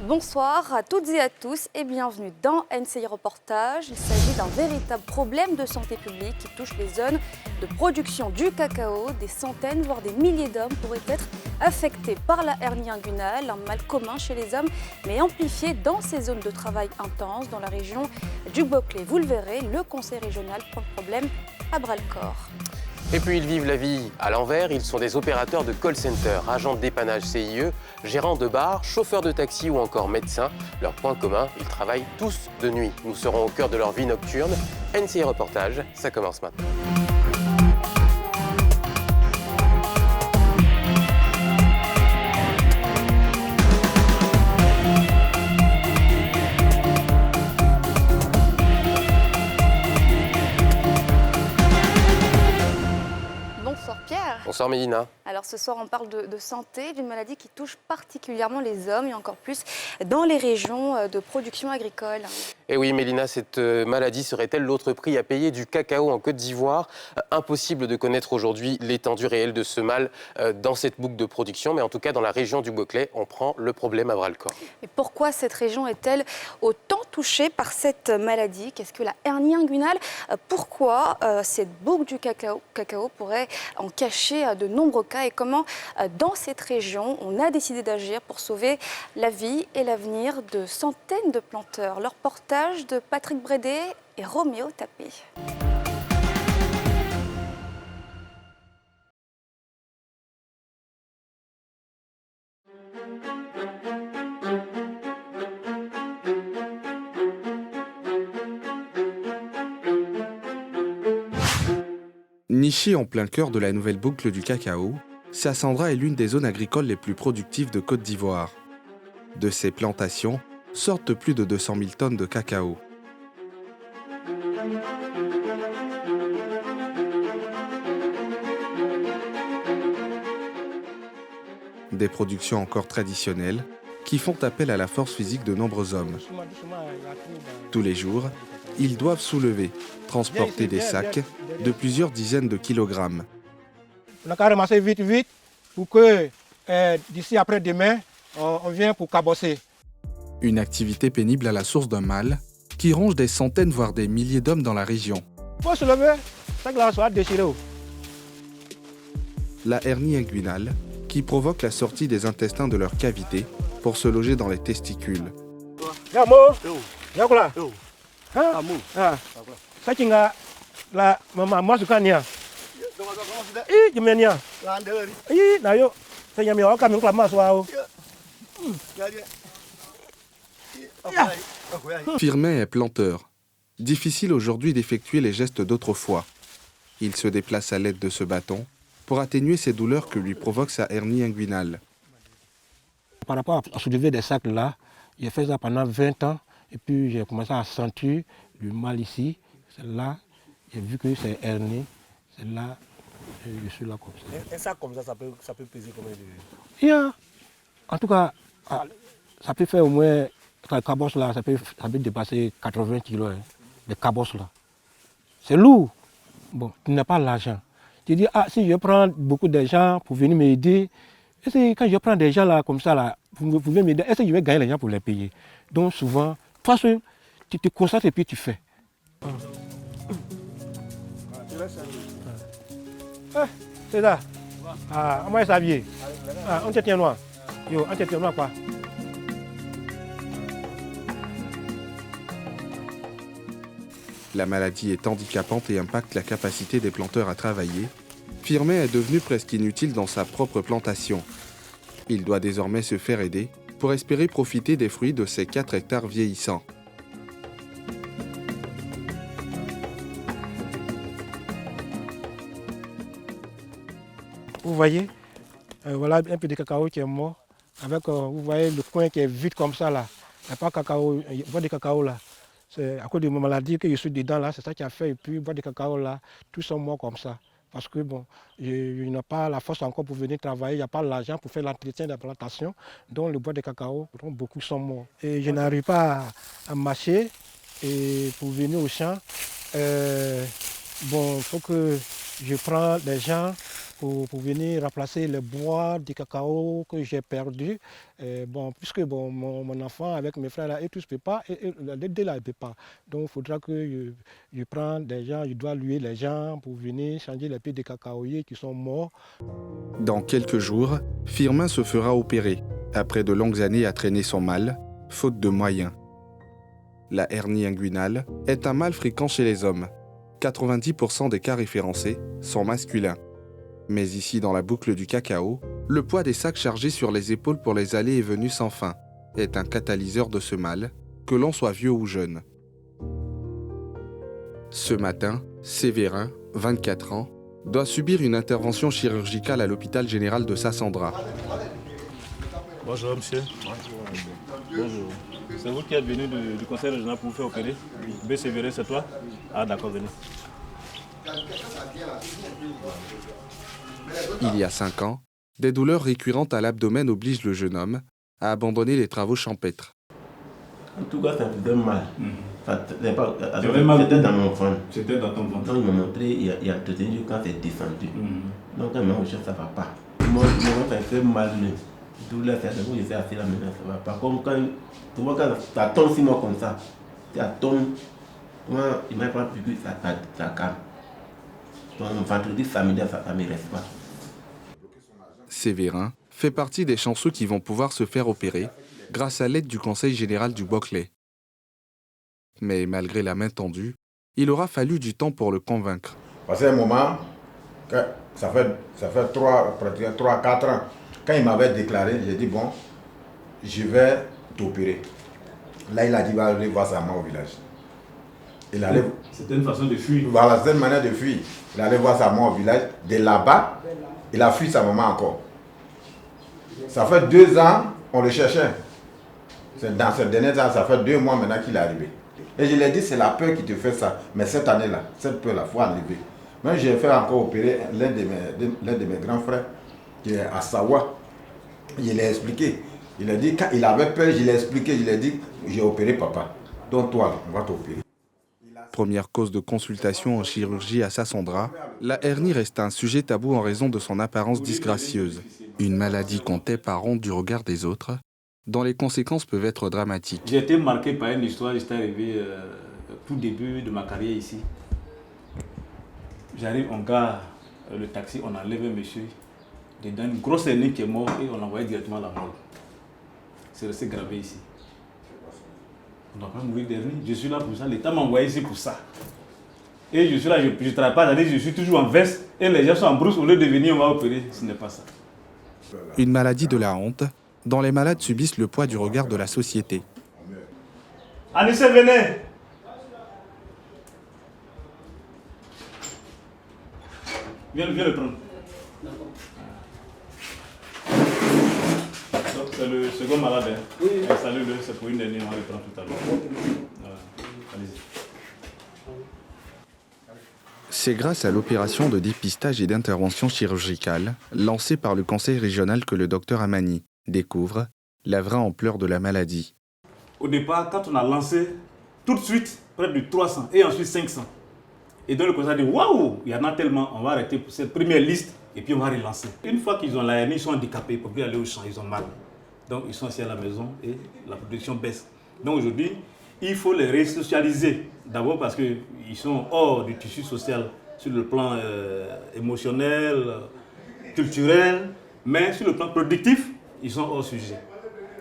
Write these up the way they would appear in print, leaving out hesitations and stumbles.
Bonsoir à toutes et à tous et bienvenue dans NCI Reportage. Il s'agit d'un véritable problème de santé publique qui touche les zones de production du cacao. Des centaines, voire des milliers d'hommes pourraient être affectés par la hernie inguinale, un mal commun chez les hommes, mais amplifié dans ces zones de travail intenses dans la région du Boclé. Vous le verrez, le conseil régional prend le problème à bras-le-corps. Et puis ils vivent la vie à l'envers, ils sont des opérateurs de call center, agents de dépannage CIE, gérants de bar, chauffeurs de taxi ou encore médecins. Leur point commun, ils travaillent tous de nuit. Nous serons au cœur de leur vie nocturne. NCI Reportage, ça commence maintenant. Bonsoir Mélina. Alors ce soir on parle de santé, d'une maladie qui touche particulièrement les hommes et encore plus dans les régions de production agricole. Et oui Mélina, cette maladie serait-elle l'autre prix à payer du cacao en Côte d'Ivoire? Impossible de connaître aujourd'hui l'étendue réelle de ce mal dans cette boucle de production, mais en tout cas dans la région du Boclé, on prend le problème à bras-le-corps. Et pourquoi cette région est-elle autant touchée par cette maladie? Qu'est-ce que la hernie inguinale? Pourquoi cette boucle du cacao pourrait en cacher de nombreux cas et comment, dans cette région, on a décidé d'agir pour sauver la vie et l'avenir de centaines de planteurs. Le reportage de Patrick Brédé et Roméo Tapé. Nichée en plein cœur de la nouvelle boucle du cacao, Sassandra est l'une des zones agricoles les plus productives de Côte d'Ivoire. De ses plantations sortent plus de 200 000 tonnes de cacao. Des productions encore traditionnelles qui font appel à la force physique de nombreux hommes. Tous les jours, ils doivent soulever, transporter des sacs de plusieurs dizaines de kilogrammes. On a qu'à ramasser vite pour que d'ici après-demain, on vienne pour cabosser. Une activité pénible à la source d'un mal qui ronge des centaines voire des milliers d'hommes dans la région. Il faut se lever, ça que la soit déchiré. La hernie inguinale qui provoque la sortie des intestins de leur cavité pour se loger dans les testicules. Firmin est planteur. Difficile aujourd'hui d'effectuer les gestes d'autrefois. Il se déplace à l'aide de ce bâton pour atténuer ces douleurs que lui provoque sa hernie inguinale. Par rapport à soulever des sacs là, j'ai fait ça pendant 20 ans et puis j'ai commencé à sentir le mal ici. C'est là, j'ai vu que c'est hernie. C'est là, je suis là comme ça. Un sac comme ça peut peser combien de... Yeah. En tout cas, ça peut faire au moins, la cabosse là, ça peut dépasser 80 kilos, hein, les cabosses là. C'est lourd. Bon, tu n'as pas l'argent. Tu dis, si je prends beaucoup d'argent pour venir m'aider, est-ce que quand je prends des gens là comme ça, là, vous pouvez m'aider, est-ce que je vais gagner l'argent pour les payer? Donc souvent, toi seul, tu te concentres et puis tu fais. C'est ça. Moi, ça vient. On te tient noir. On te tient noir quoi. La maladie est handicapante et impacte la capacité des planteurs à travailler. Firmin est devenu presque inutile dans sa propre plantation. Il doit désormais se faire aider pour espérer profiter des fruits de ses 4 hectares vieillissants. Vous voyez, voilà un peu de cacao qui est mort. Avec, vous voyez le coin qui est vide comme ça là. Il n'y a pas de cacao, il y a pas de cacao là. C'est à cause de ma maladie que je suis dedans là, c'est ça qui a fait. Et puis, bois de cacao là, tous sont morts comme ça. Parce que bon, je n'ai pas la force encore pour venir travailler, il n'y a pas l'argent pour faire l'entretien de la plantation. Donc le bois de cacao, donc beaucoup sont morts. Et je n'arrive pas à marcher et pour venir au champ. Bon, il faut que je prends des gens pour venir remplacer le bois du cacao que j'ai perdu. Puisque mon enfant avec mes frères là, et tous ne peuvent pas, et les deux là ne peuvent pas. Donc il faudra que je prenne des gens, je dois louer les gens pour venir changer les pieds des cacaoyers qui sont morts. Dans quelques jours, Firmin se fera opérer, après de longues années à traîner son mal, faute de moyens. La hernie inguinale est un mal fréquent chez les hommes. 90% des cas référencés sont masculins. Mais ici, dans la boucle du cacao, le poids des sacs chargés sur les épaules pour les allées et venues sans fin est un catalyseur de ce mal, que l'on soit vieux ou jeune. Ce matin, Sévérin, 24 ans, doit subir une intervention chirurgicale à l'hôpital général de Sassandra. Bonjour monsieur. Bonjour. C'est vous qui êtes venu du conseil régional pour vous faire opérer? B. Sévérin, c'est toi? Ah d'accord, venez. Il y a 5 ans, des douleurs récurrentes à l'abdomen obligent le jeune homme à abandonner les travaux champêtres. En tout cas, ça faisait mal. C'était dans mon ventre. C'était dans ton ventre. Donc, il m'a montré, il a entretenu quand c'est descendu. Donc, quand il m'a dit, ça ne va pas. Mon ventre fait mal. Douleur, c'est bon, je suis assis là maintenant, ça ne va pas. Comme quand ça tombe 6 mois comme ça, ça tombe, moi, il m'a pas piqué, ça calme. Donc, mon vendredi familial, ça ne me reste pas. Sévérin fait partie des chanceux qui vont pouvoir se faire opérer grâce à l'aide du Conseil général du Boclé. Mais malgré la main tendue, il aura fallu du temps pour le convaincre. Parce qu'à un moment, ça fait 3-4 ans, quand il m'avait déclaré, j'ai dit bon, je vais t'opérer. Là, il a dit, va aller voir sa maman au village. C'était une façon de fuir. Voilà, c'était une manière de fuir. Il allait voir sa maman au village. De là-bas, il a fui sa maman encore. Ça fait 2 ans, on le cherchait. Dans ces derniers temps, ça fait 2 mois maintenant qu'il est arrivé. Et je lui ai dit, c'est la peur qui te fait ça. Mais cette année-là, cette peur-là, il faut enlever. Même j'ai fait encore opérer l'un de mes grands frères, qui est à Sawa. Je l'ai expliqué. Il a dit, quand il avait peur, je l'ai expliqué. Je lui ai dit, j'ai opéré papa. Donc toi, on va t'opérer. Première cause de consultation en chirurgie à Sassandra, la hernie reste un sujet tabou en raison de son apparence disgracieuse. Une maladie qu'on tait par honte du regard des autres, dont les conséquences peuvent être dramatiques. J'ai été marqué par une histoire, j'étais arrivé tout début de ma carrière ici. J'arrive, on gare le taxi, on enlève un monsieur, dedans une grosse hernie qui est morte et on l'envoie directement à la morgue. C'est resté gravé ici. On ne doit pas mourir d'hernie. Je suis là pour ça. L'État m'a envoyé ici pour ça. Et je suis là, je ne travaille pas, je suis toujours en veste. Et les gens sont en brousse, au lieu de venir, on va opérer. Ce n'est pas ça. Une maladie de la honte, dont les malades subissent le poids du regard de la société. Anissé, venez! Viens le prendre. C'est le second malade. Hein. Oui. Installez-le, c'est pour une dernière, on va le prendre tout à l'heure. Allez-y. C'est grâce à l'opération de dépistage et d'intervention chirurgicale lancée par le conseil régional que le docteur Amani découvre la vraie ampleur de la maladie. Au départ, quand on a lancé, tout de suite, près de 300 et ensuite 500. Et donc le conseil a dit, waouh, il y en a tellement, on va arrêter pour cette première liste et puis on va relancer. Une fois qu'ils ont la hernie, ils sont handicapés, ils ne peuvent plus aller au champ, ils ont mal. Donc ils sont assis à la maison et la production baisse. Donc aujourd'hui, il faut les resocialiser. D'abord parce qu'ils sont hors du tissu social sur le plan émotionnel, culturel, mais sur le plan productif, ils sont hors sujet.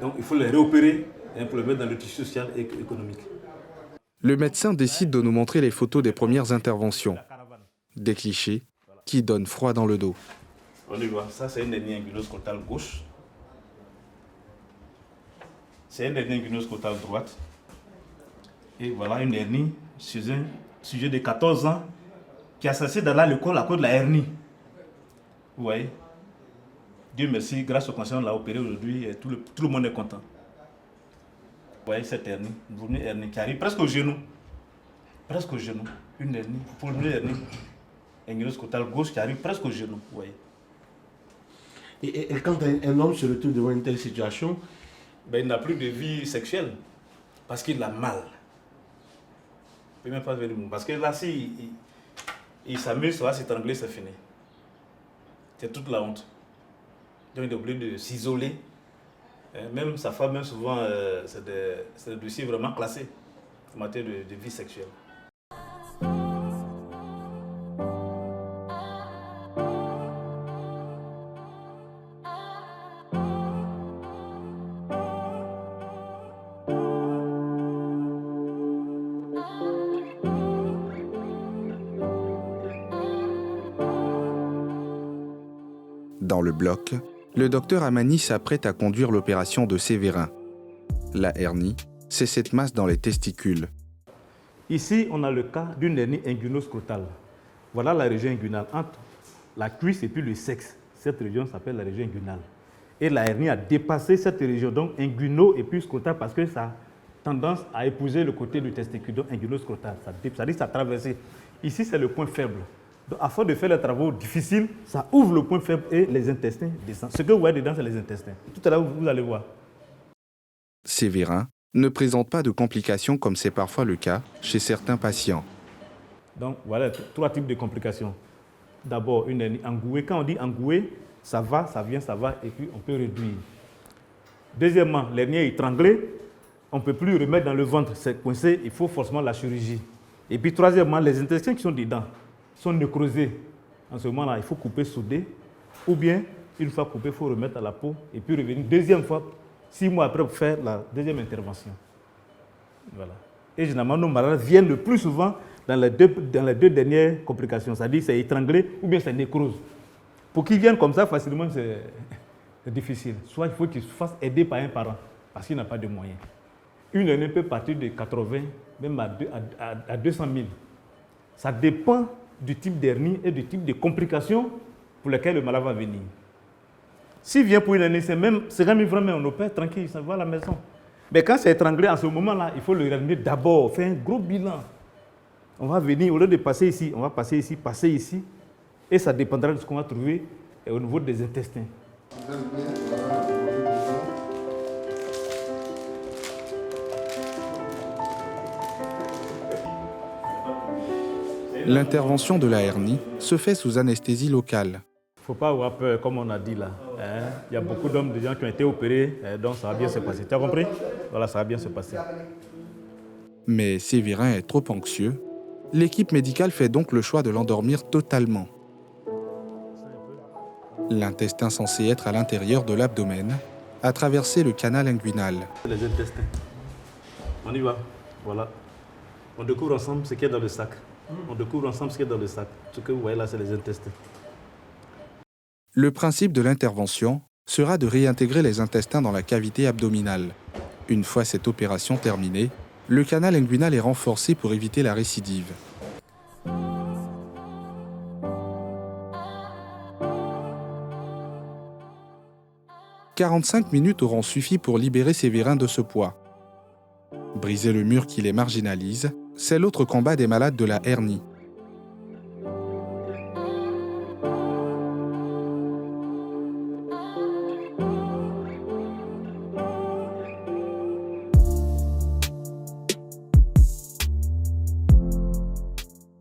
Donc il faut les réopérer pour les mettre dans le tissu social et économique. Le médecin décide de nous montrer les photos des premières interventions. Des clichés qui donnent froid dans le dos. On y voit, ça c'est une hernie inguineuse scrotale gauche. C'est une hernie inguineuse scrotale droite. Et voilà une hernie chez un sujet de 14 ans qui a cessé d'aller à l'école à cause de la hernie. Vous voyez? Dieu merci, grâce au conseil, on l'a opéré aujourd'hui et tout le monde est content. Vous voyez cette hernie, une hernie qui arrive presque au genou. Presque au genou. Une hernie, pour une hernie inguineuse scrotale gauche qui arrive presque au genou. Vous voyez? Et quand un homme se retrouve devant une telle situation, ben, il n'a plus de vie sexuelle parce qu'il a mal. Il ne peut même pas venir. Parce que là, si il s'amuse, ça va s'étrangler, c'est fini. C'est toute la honte. Donc il est obligé de s'isoler. Même sa femme, même souvent, c'est des dossiers vraiment classés en matière de vie sexuelle. Dans le bloc, le docteur Amani s'apprête à conduire l'opération de Sévérin. La hernie, c'est cette masse dans les testicules. Ici, on a le cas d'une hernie inguinoscrotale. Voilà la région inguinale, entre la cuisse et puis le sexe. Cette région s'appelle la région inguinale. Et la hernie a dépassé cette région, donc inguino et puis scrotale, parce que ça a tendance à épouser le côté du testicule, donc inguinoscrotal. Ça dit que ça a traversé. Ici, c'est le point faible. Donc, afin de faire les travaux difficiles, ça ouvre le point faible et les intestins descendent. Ce que vous voyez dedans, c'est les intestins. Tout à l'heure, vous allez voir. Sévérin ne présente pas de complications comme c'est parfois le cas chez certains patients. Donc, voilà 3 types de complications. D'abord, une hernie engouée. Quand on dit engouée, ça va, ça vient, ça va, et puis on peut réduire. Deuxièmement, l'hernie est étranglée. On ne peut plus remettre dans le ventre, c'est coincé, il faut forcément la chirurgie. Et puis troisièmement, les intestins qui sont dedans sont nécrosés. En ce moment-là, il faut couper, souder, ou bien, une fois coupé, il faut remettre à la peau, et puis revenir deuxième fois, 6 mois après, pour faire la deuxième intervention. Voilà. Et généralement, nos malades viennent le plus souvent dans les deux dernières complications, c'est-à-dire c'est étranglé ou bien c'est nécrose. Pour qu'ils viennent comme ça facilement, c'est difficile. Soit il faut qu'ils se fassent aider par un parent, parce qu'il n'a pas de moyens. Une hernie peut partir de 80, même à 200 000. Ça dépend du type d'hernie et du type de complications pour lesquelles le malade va venir. S'il vient pour une hernie, c'est même 50 000 francs, mais on opère tranquille, ça va à la maison. Mais quand c'est étranglé, à ce moment-là, il faut le réanimer d'abord, faire un gros bilan. On va venir, au lieu de passer ici, on va passer ici, et ça dépendra de ce qu'on va trouver au niveau des intestins. L'intervention de la hernie se fait sous anesthésie locale. Il ne faut pas avoir peur, comme on a dit là. Il y a beaucoup d'hommes, de gens qui ont été opérés, donc ça va bien se passer. Tu as compris? Voilà, ça va bien se passer. Mais Sévérin est trop anxieux. L'équipe médicale fait donc le choix de l'endormir totalement. L'intestin censé être à l'intérieur de l'abdomen a traversé le canal inguinal. Les intestins. On y va. Voilà. On découvre ensemble ce qu'il y a dans le sac. Ce que vous voyez là, c'est les intestins. Le principe de l'intervention sera de réintégrer les intestins dans la cavité abdominale. Une fois cette opération terminée, le canal inguinal est renforcé pour éviter la récidive. « 45 minutes auront suffi pour libérer Sévérin de ce poids. Briser le mur qui les marginalise, c'est l'autre combat des malades de la hernie.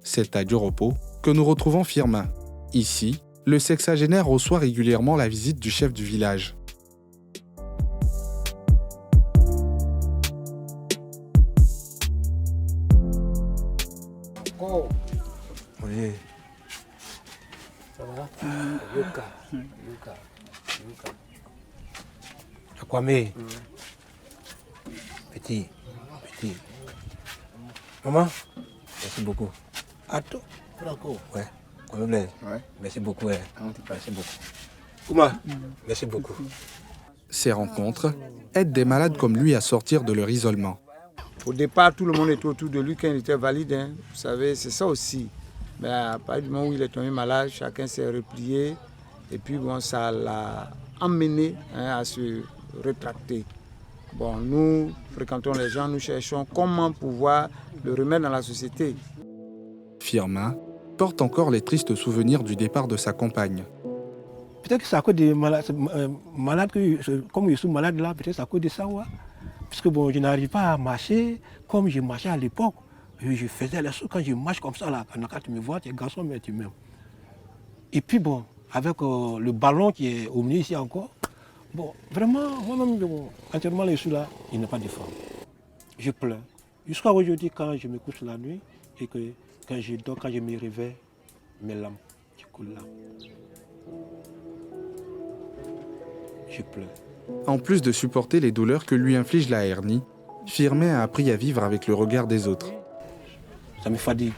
C'est à Dioropo que nous retrouvons Firmin. Ici, le sexagénaire reçoit régulièrement la visite du chef du village. Oui. Ça va? Yuka. Akwame. Petit. Maman, merci beaucoup. Attends, Franco. Ouais. Kwame Blaise. Ouais. Merci beaucoup. Ouais. Merci beaucoup. Ouma, merci beaucoup. Ces rencontres aident des malades comme lui à sortir de leur isolement. Au départ, tout le monde était autour de lui quand il était valide. Hein. Vous savez, c'est ça aussi. Mais à partir du moment où il est tombé malade, chacun s'est replié. Et puis, bon, ça l'a emmené à se rétracter. Bon, nous fréquentons les gens, nous cherchons comment pouvoir le remettre dans la société. Firmin porte encore les tristes souvenirs du départ de sa compagne. Peut-être que c'est à cause des malades, comme je suis malade là, peut-être c'est à cause de ça. Ouais. Parce que bon, je n'arrive pas à marcher comme je marchais à l'époque. Je faisais les choses quand je marche comme ça là. Quand tu me vois, tu es garçon, mais tu m'aimes. Et puis bon, avec le ballon qui est au milieu ici encore. Bon, vraiment, moi-même, entièrement, les sous là, il n'est pas de forme. Je pleure. Jusqu'à aujourd'hui, quand je me couche la nuit et que quand je dors, quand je me réveille, mes larmes qui coulent là. Je pleure. En plus de supporter les douleurs que lui inflige la hernie, Firmin a appris à vivre avec le regard des autres. Ça me fatigue.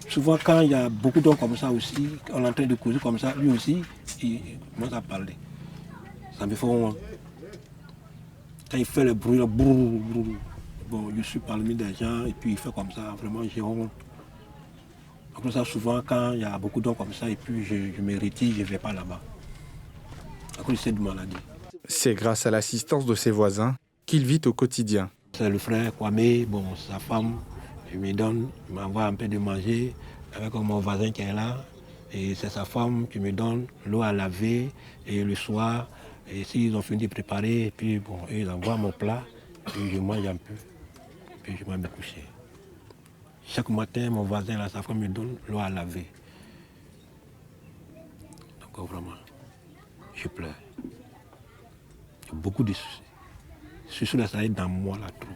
Souvent, quand il y a beaucoup d'hommes comme ça aussi, on est en train de causer comme ça, lui aussi, il commence à parler. Ça me fait honte. Quand il fait le bruit, bon, je suis parmi des gens et puis il fait comme ça, vraiment j'ai honte. Après ça, souvent, quand il y a beaucoup d'hommes comme ça et puis je me retire, je ne vais pas là-bas. À cause de cette maladie. C'est grâce à l'assistance de ses voisins qu'il vit au quotidien. C'est le frère Kwame, bon, sa femme, il m'envoie un peu de manger avec mon voisin qui est là. Et c'est sa femme qui me donne l'eau à laver et le soir, et s'ils ont fini de préparer, et puis bon, ils envoient mon plat, et je mange un peu, puis je vais me coucher. Chaque matin, mon voisin, là, sa femme me donne l'eau à laver. Donc vraiment, je pleure. Il y a beaucoup de soucis. Soucis là, ça est dans moi là trop.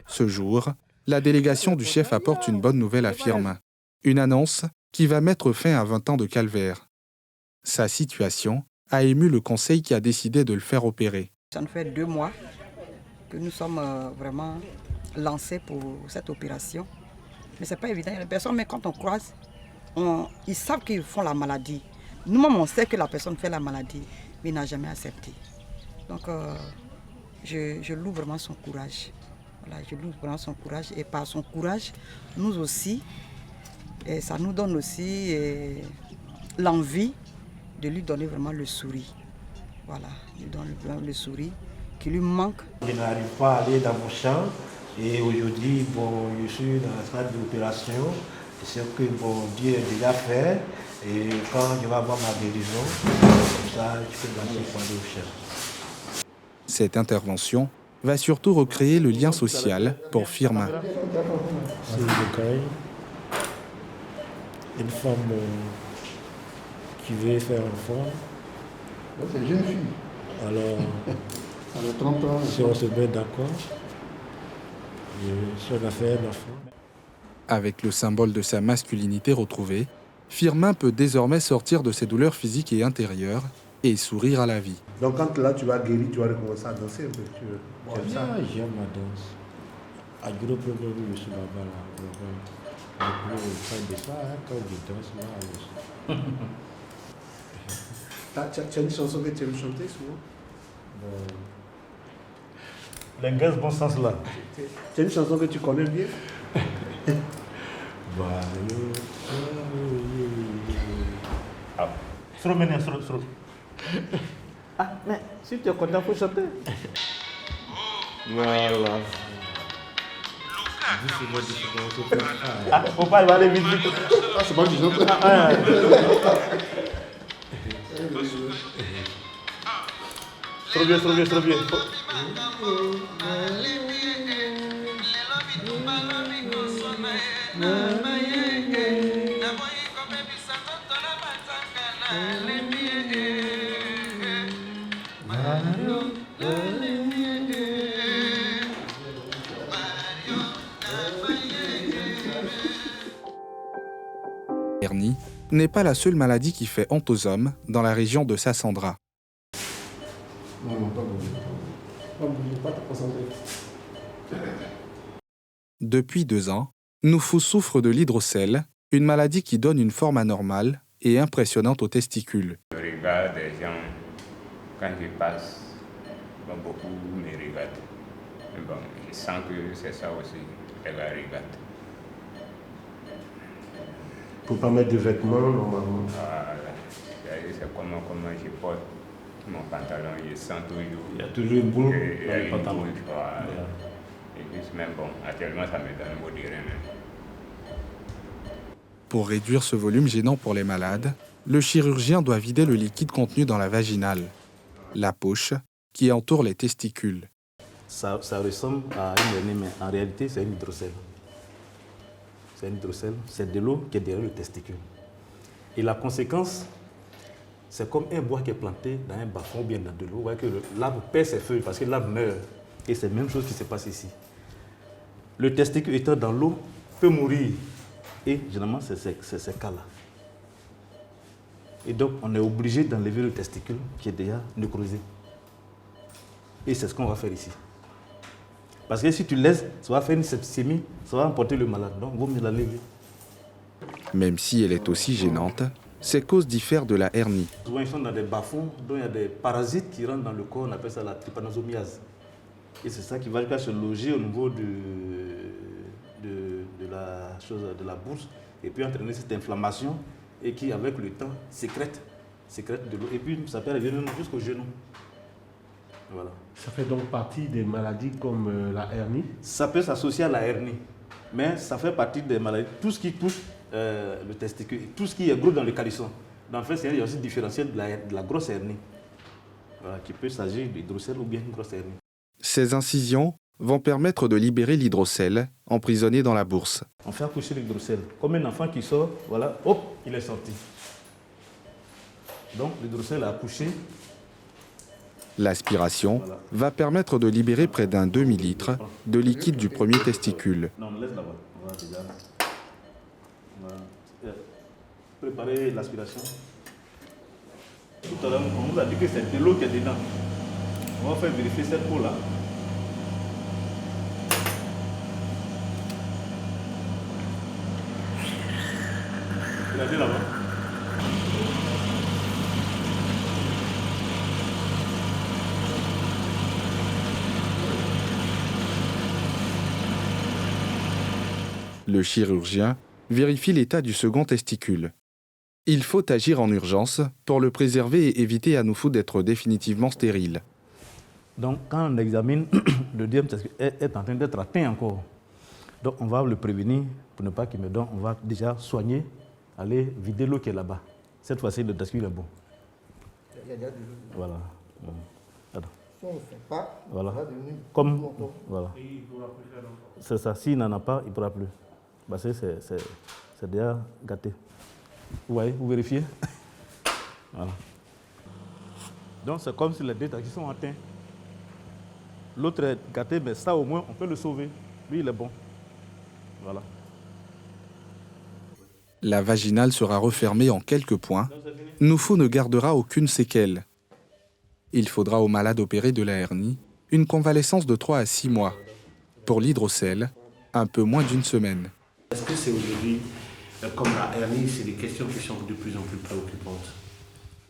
Ce jour, la délégation du chef apporte une bonne nouvelle à Firmin. Une annonce qui va mettre fin à 20 ans de calvaire. Sa situation a ému le conseil qui a décidé de le faire opérer. Ça nous fait 2 mois que nous sommes vraiment lancés pour cette opération. Mais ce n'est pas évident. Les personnes, mais quand on croise, ils savent qu'ils font la maladie. Nous-mêmes, on sait que la personne fait la maladie, mais il n'a jamais accepté. Donc, je loue vraiment son courage. Voilà, je loue vraiment son courage. Et par son courage, nous aussi, et ça nous donne aussi l'envie de lui donner vraiment le sourire. Voilà, lui donner le sourire qui lui manque. Je n'arrive pas à aller dans mon champ et aujourd'hui, bon, je suis dans la salle d'opération. C'est ce que bon, Dieu a déjà fait et quand je vais avoir ma guérison, comme ça, je peux lancer pour aller au champ. Cette intervention va surtout recréer le lien social pour Firmin. C'est le recueil. Une femme qui veut faire enfant. C'est une jeune fille. Alors, elle a 30 ans. Si on se met d'accord, si on a fait un enfant. Avec le symbole de sa masculinité retrouvée, Firmin peut désormais sortir de ses douleurs physiques et intérieures et sourire à la vie. Donc quand là tu vas guérir, tu vas recommencer à danser un peu. J'aime ma danse. À Giro Premier, je suis là-bas. De ça, quand je danse là, tu as une chanson que tu aimes chanter souvent? L'engage bon sens là. Tu as une chanson que tu connais bien? Ah, mais si tu es content, il faut chanter. Voilà. Ah, faut pas aller vite. Ah, c'est pas du tout. Trop bien. L'hernie n'est pas la seule maladie qui fait honte aux hommes dans la région de Sassandra. Non, pas bouger. Pas bouger, pas te concentrer. Depuis 2 ans, Noufou souffre de l'hydrocèle, une maladie qui donne une forme anormale et impressionnante aux testicules. Je regarde des gens, quand je passe, bon, beaucoup me regardent. Bon, je sens que c'est ça aussi, elle la regarde. Pour pas mettre de vêtements, normalement. Voilà. C'est comment je porte mon pantalon, je sens toujours. Il y a toujours une boule dans le pantalon. Voilà. Et juste même, bon, actuellement, ça me donne un beau direct même. Pour réduire ce volume gênant pour les malades, le chirurgien doit vider le liquide contenu dans la vaginale, la poche qui entoure les testicules. Ça ressemble à une hernie, mais en réalité, c'est une hydrocèle. c'est un hydrocèle, c'est de l'eau qui est derrière le testicule. Et la conséquence, c'est comme un bois qui est planté dans un bas-fond ou bien dans de l'eau. Vous voyez que l'arbre perd ses feuilles parce que l'arbre meurt. Et c'est la même chose qui se passe ici. Le testicule étant dans l'eau peut mourir. Et généralement, c'est ces cas-là. Et donc, on est obligé d'enlever le testicule qui est déjà nécrosé. Et c'est ce qu'on va faire ici. Parce que si tu laisses, ça va faire une septicémie, ça va emporter le malade. Donc, il vaut mieux l'enlever. Même si elle est aussi gênante, ces causes diffèrent de la hernie. Souvent, ils sont dans des bas-fonds, dont il y a des parasites qui rentrent dans le corps, on appelle ça la trypanosomiase. Et c'est ça qui va jusqu'à se loger au niveau de la bourse, et puis entraîner cette inflammation, et qui, avec le temps, sécrète de l'eau. Et puis, ça peut arriver même jusqu'au genou. Voilà. Ça fait donc partie des maladies comme la hernie? Ça peut s'associer à la hernie, mais ça fait partie des maladies. Tout ce qui touche le testicule, tout ce qui est gros dans le calisson. Dans le fait, il y a aussi différentiel de la grosse hernie, voilà, qui peut s'agir d'hydrocèle ou bien une grosse hernie. Ces incisions vont permettre de libérer l'hydrocèle emprisonné dans la bourse. On fait accoucher l'hydrocèle. Comme un enfant qui sort, voilà, hop, il est sorti. Donc l'hydrocèle a accouché. L'aspiration va permettre de libérer près d'un demi-litre de liquide du premier testicule. Non, on laisse là-bas. Voilà, déjà. Voilà. Préparer l'aspiration. Tout à l'heure, on vous a dit que c'est de l'eau qui est dedans. On va faire vérifier cette eau-là. Regardez là-bas. Le chirurgien vérifie l'état du second testicule. Il faut agir en urgence pour le préserver et éviter à Nouphou d'être définitivement stérile. Donc, quand on examine, le deuxième testicule est en train d'être atteint encore. Donc, on va le prévenir pour ne pas qu'il me donne. On va déjà soigner, aller vider l'eau qui est là-bas. Cette fois-ci, le testicule est bon. Il y a déjà de l'eau. Voilà. Si on ne le fait pas, voilà. il va devenir comme voilà. C'est ça. S'il n'en a pas, il ne pourra plus. Parce que c'est déjà gâté. Vous voyez, vous vérifiez. Voilà. Donc, c'est comme si les deux testicles sont atteints. L'autre est gâté, mais ça, au moins, on peut le sauver. Lui, il est bon. Voilà. La vaginale sera refermée en quelques points. Nouphou ne gardera aucune séquelle. Il faudra au malade opéré de la hernie une convalescence de 3 à 6 mois. Pour l'hydrocèle, un peu moins d'une semaine. Est-ce que c'est aujourd'hui, comme la hernie, c'est des questions qui sont de plus en plus préoccupantes?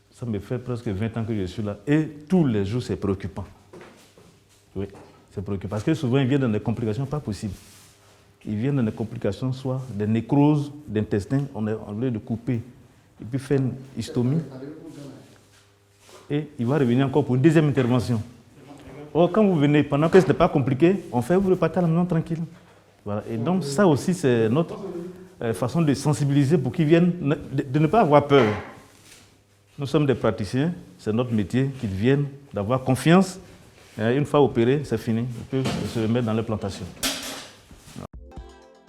Ça me fait presque 20 ans que je suis là. Et tous les jours, c'est préoccupant. Oui, c'est préoccupant. Parce que souvent, ils viennent dans des complications pas possibles. Ils viennent dans des complications, soit des nécroses d'intestin, on est en train de couper, et puis faire une hystomie. Et il va revenir encore pour une deuxième intervention. Or, quand vous venez, pendant que ce n'est pas compliqué, on fait vous repartez à la maison tranquille. Voilà. Et donc, ça aussi, c'est notre façon de sensibiliser pour qu'ils viennent, de ne pas avoir peur. Nous sommes des praticiens, c'est notre métier, qu'ils viennent, d'avoir confiance. Et une fois opéré, c'est fini. Ils peuvent se remettre dans les plantations.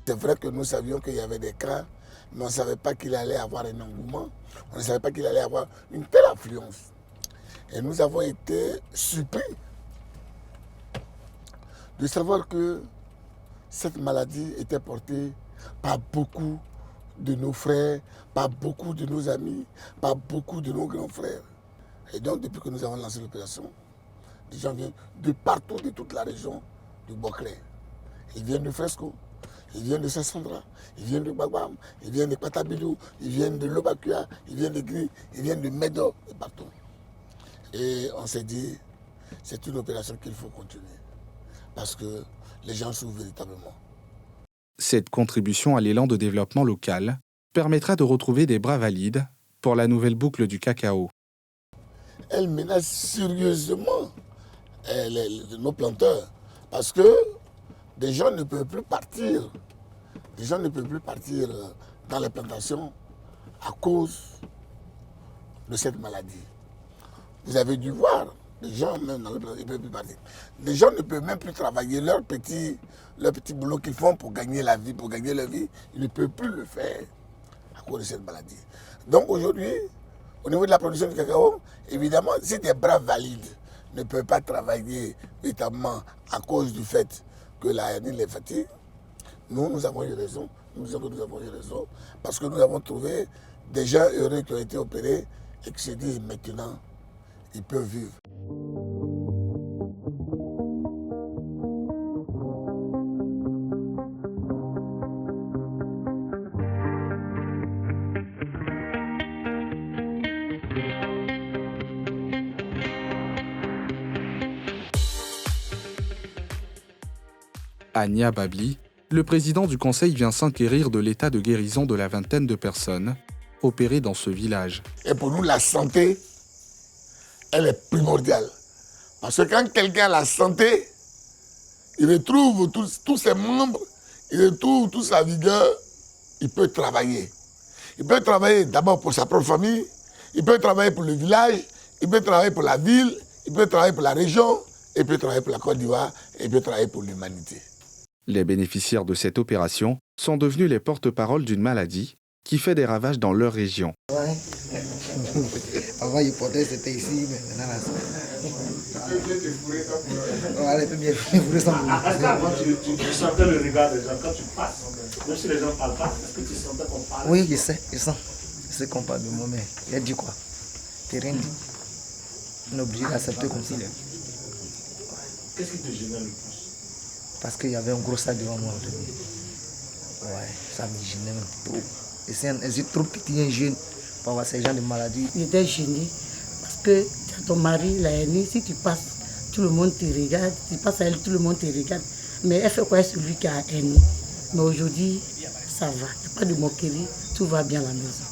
C'est vrai que nous savions qu'il y avait des cas, mais on ne savait pas qu'il allait avoir un engouement. On ne savait pas qu'il allait avoir une telle affluence. Et nous avons été surpris de savoir que cette maladie était portée par beaucoup de nos frères, par beaucoup de nos amis, par beaucoup de nos grands frères. Et donc, depuis que nous avons lancé l'opération, les gens viennent de partout, de toute la région du Boclé. Ils viennent de Fresco, ils viennent de Sassandra, ils viennent de Bagwam, ils viennent de Patabilou, ils viennent de Lobakua, ils viennent de Gris, ils viennent de Médo, et partout. Et on s'est dit, c'est une opération qu'il faut continuer, parce que les gens souffrent véritablement. Cette contribution à l'élan de développement local permettra de retrouver des bras valides pour la nouvelle boucle du cacao. Elle menace sérieusement nos planteurs, parce que des gens ne peuvent plus partir. Les gens ne peuvent plus partir dans les plantations à cause de cette maladie. Vous avez dû voir Les gens, même dans le plan, ils ne peuvent plus partir. Les gens ne peuvent même plus travailler leur petit boulot qu'ils font pour gagner la vie, pour gagner leur vie. Ils ne peuvent plus le faire à cause de cette maladie. Donc aujourd'hui, au niveau de la production du cacao, évidemment, si des bras valides ne peuvent pas travailler véritablement à cause du fait que la hernie les fatigue, nous avons eu raison. Nous avons eu raison parce que nous avons trouvé des gens heureux qui ont été opérés et qui se disent maintenant, ils peuvent vivre. À Niababli, le président du conseil vient s'enquérir de l'état de guérison de la vingtaine de personnes opérées dans ce village. Et pour nous, la santé, elle est primordiale. Parce que quand quelqu'un a la santé, il retrouve tous ses membres, il retrouve toute sa vigueur, il peut travailler. Il peut travailler d'abord pour sa propre famille, il peut travailler pour le village, il peut travailler pour la ville, il peut travailler pour la région, il peut travailler pour la Côte d'Ivoire, et il peut travailler pour l'humanité. Les bénéficiaires de cette opération sont devenus les porte-parole d'une maladie qui fait des ravages dans leur région. Ouais. Avant, il portait, c'était ici, mais maintenant, là, elle peut bien fourrer sans boulot. Est-ce qu'avant, tu sentais le regard des gens quand tu passes? Même si les gens ne parlent pas, est-ce que tu sentais qu'on parle? Oui, je sais, je sens. Je sais qu'on parle de moi, mais il a dit quoi? Tu n'as rien dit. On est obligé d'accepter comme s'il est. Qu'est-ce qui te gênait le plus? Parce qu'il y avait un gros sac devant moi. Ouais, ça me gênait même trop. Et c'est trop petit, un jeune, pour avoir ces gens de maladie. J'étais gêné parce que tu as ton mari, la hernie, si tu passes, tout le monde te regarde. Tu passes à elle, tout le monde te regarde. Mais elle fait quoi celui qui a hernie? Mais aujourd'hui, ça va. Il n'y a pas de moquerie, tout va bien à la maison.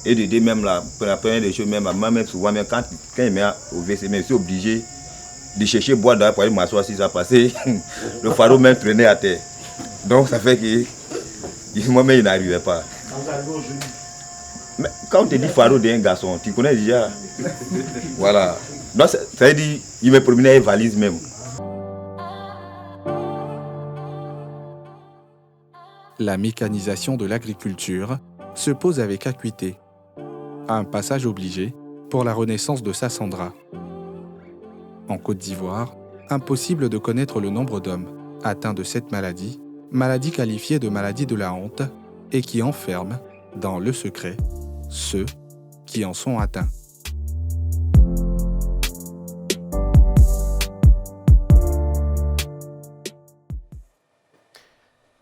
Et de dire même la première des choses, même souvent, même quand il met au WC, je suis obligé de chercher boire dehors pour aller m'asseoir si ça passait. Le pharo même traînait à terre. Donc ça fait que moi-même il n'arrivait pas. Mais quand on te dit pharo d'un garçon, tu connais déjà. Voilà. Donc ça veut dire il me promenait avec valise même. La mécanisation de l'agriculture se pose avec acuité. Un passage obligé pour la renaissance de Sassandra. En Côte d'Ivoire, impossible de connaître le nombre d'hommes atteints de cette maladie, maladie qualifiée de maladie de la honte et qui enferme, dans le secret, ceux qui en sont atteints.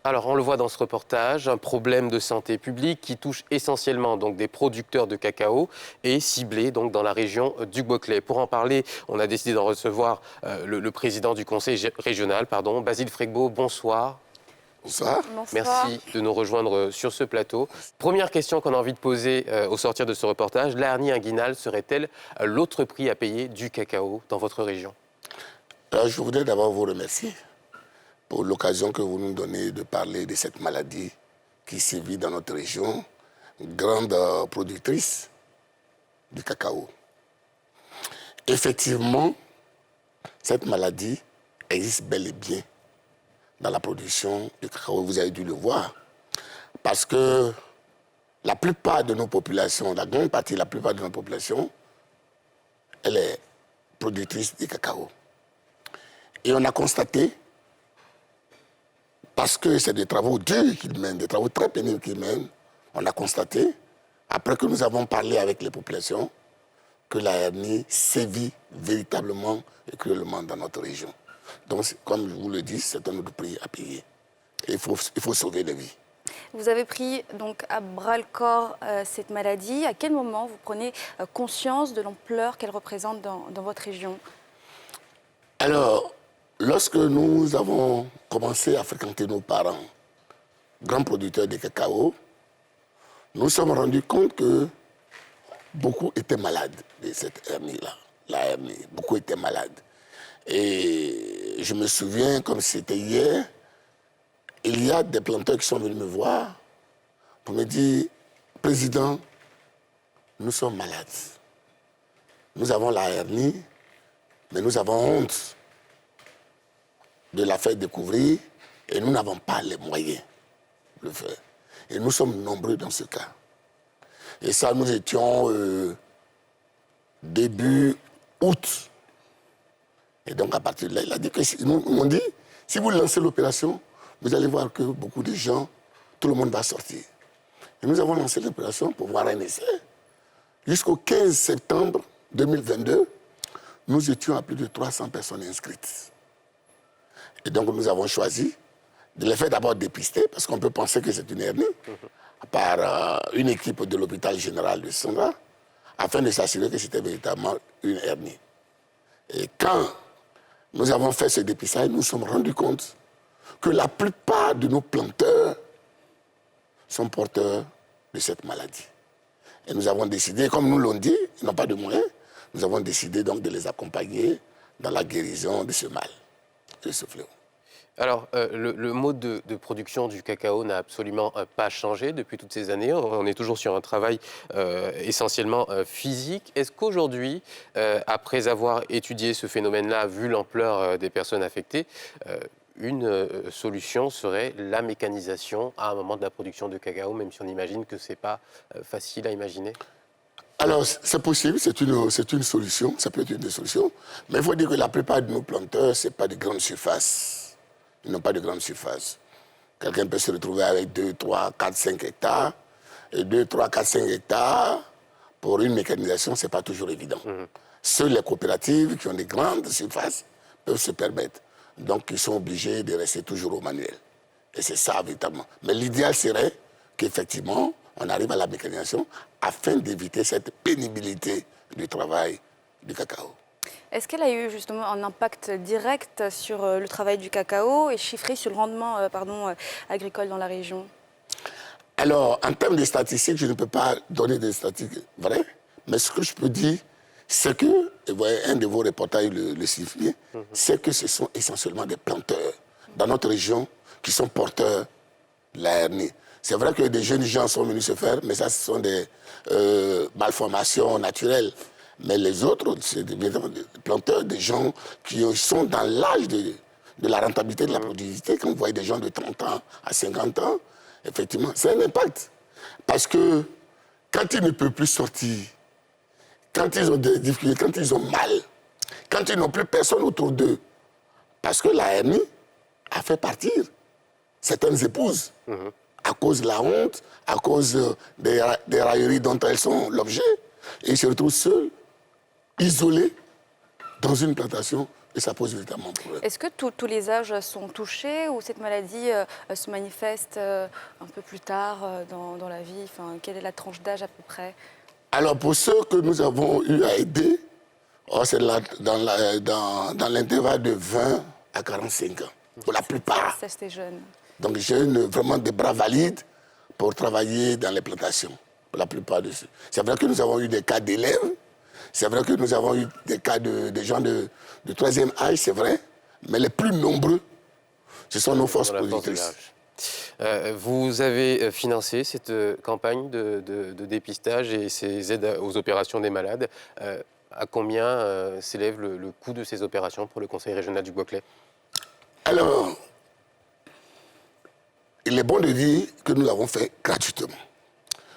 Alors, on le voit dans ce reportage, un problème de santé publique qui touche essentiellement donc, des producteurs de cacao et ciblé donc, dans la région du Boclé. Pour en parler, on a décidé d'en recevoir le président du conseil régional, Basile Fregbo. Bonsoir. Bonsoir. Merci de nous rejoindre sur ce plateau. Première question qu'on a envie de poser au sortir de ce reportage. La hernie inguinale serait-elle l'autre prix à payer du cacao dans votre région? Je voudrais d'abord vous remercier pour l'occasion que vous nous donnez de parler de cette maladie qui sévit dans notre région, grande productrice du cacao. Effectivement, cette maladie existe bel et bien dans la production du cacao, vous avez dû le voir, parce que la plupart de nos populations, la grande partie, la plupart de nos populations, elle est productrice de cacao. Et on a constaté, parce que c'est des travaux durs qu'ils mènent, des travaux très pénibles qu'ils mènent, on a constaté, après que nous avons parlé avec les populations, que la hernie sévit véritablement et cruellement dans notre région. Donc, comme je vous le dis, c'est un autre prix à payer. Et il faut sauver des vies. Vous avez pris donc à bras-le-corps cette maladie. À quel moment vous prenez conscience de l'ampleur qu'elle représente dans votre région? Alors, lorsque nous avons commencé à fréquenter nos parents, grands producteurs de cacao, nous nous sommes rendus compte que beaucoup étaient malades de cette hernie-là. La hernie, beaucoup étaient malades. Et je me souviens, comme c'était hier, il y a des planteurs qui sont venus me voir pour me dire, Président, nous sommes malades. Nous avons la hernie Mais nous avons honte de la faire découvrir et nous n'avons pas les moyens de le faire. Et nous sommes nombreux dans ce cas. Et ça, nous étions début août. Et donc, à partir de là, il a dit que ils m'ont dit, si vous lancez l'opération, vous allez voir que beaucoup de gens, tout le monde va sortir. Et nous avons lancé l'opération pour voir un essai. Jusqu'au 15 septembre 2022, nous étions à plus de 300 personnes inscrites. Et donc, nous avons choisi de les faire d'abord dépister, parce qu'on peut penser que c'est une hernie, par une équipe de l'hôpital général de Sondra, afin de s'assurer que c'était véritablement une hernie. Et quand nous avons fait ce dépistage, nous nous sommes rendus compte que la plupart de nos planteurs sont porteurs de cette maladie. Et nous avons décidé, comme nous l'ont dit, ils n'ont pas de moyens, nous avons décidé donc de les accompagner dans la guérison de ce mal, de ce fléau. Alors, le mode de production du cacao n'a absolument pas changé depuis toutes ces années. On est toujours sur un travail essentiellement physique. Est-ce qu'aujourd'hui, après avoir étudié ce phénomène-là, vu l'ampleur des personnes affectées, une solution serait la mécanisation à un moment de la production de cacao, même si on imagine que ce n'est pas facile à imaginer? Alors, c'est possible, c'est une solution, ça peut être une des solutions. Mais il faut dire que la plupart de nos planteurs, ce n'est pas de grandes surfaces. Ils n'ont pas de grande surface. Quelqu'un peut se retrouver avec 2, 3, 4, 5 hectares. Et 2, 3, 4, 5 hectares, pour une mécanisation, ce n'est pas toujours évident. Seules les coopératives qui ont des grandes surfaces peuvent se permettre. Donc, ils sont obligés de rester toujours au manuel. Et c'est ça, véritablement. Mais l'idéal serait qu'effectivement, on arrive à la mécanisation afin d'éviter cette pénibilité du travail du cacao. Est-ce qu'elle a eu justement un impact direct sur le travail du cacao et chiffré sur le rendement agricole dans la région? Alors, en termes de statistiques, je ne peux pas donner des statistiques vraies, mais ce que je peux dire, c'est que, et vous voyez, un de vos reportages le signifiait, c'est que ce sont essentiellement des planteurs dans notre région qui sont porteurs de la hernie. C'est vrai que des jeunes gens sont venus se faire, mais ça, ce sont des malformations naturelles. Mais les autres, c'est des planteurs, des gens qui sont dans l'âge de la rentabilité, de la productivité. Quand vous voyez des gens de 30 ans à 50 ans, effectivement, c'est un impact. Parce que quand ils ne peuvent plus sortir, quand ils ont des difficultés, quand ils ont mal, quand ils n'ont plus personne autour d'eux, parce que la hernie a fait partir certaines épouses, à cause de la honte, à cause des railleries dont elles sont l'objet, et ils se retrouvent seuls, isolés, dans une plantation, et ça pose véritablement problème. Est-ce que tous les âges sont touchés ou cette maladie se manifeste un peu plus tard dans la vie? Quelle est la tranche d'âge à peu près? Alors, pour ceux que nous avons eu à aider, c'est dans l'intervalle de 20 à 45 ans, pour la plupart. C'est jeune. Donc, jeunes, vraiment des bras valides pour travailler dans les plantations, pour la plupart de ceux. C'est vrai que nous avons eu des cas d'élèves, c'est vrai que nous avons eu des cas de gens de troisième âge, c'est vrai, mais les plus nombreux, ce sont nos forces productrices. Vous avez financé cette campagne de dépistage et ces aides aux opérations des malades. À combien s'élève le coût de ces opérations pour le Conseil régional du Bois-Clair? Alors, il est bon de dire que nous l'avons fait gratuitement.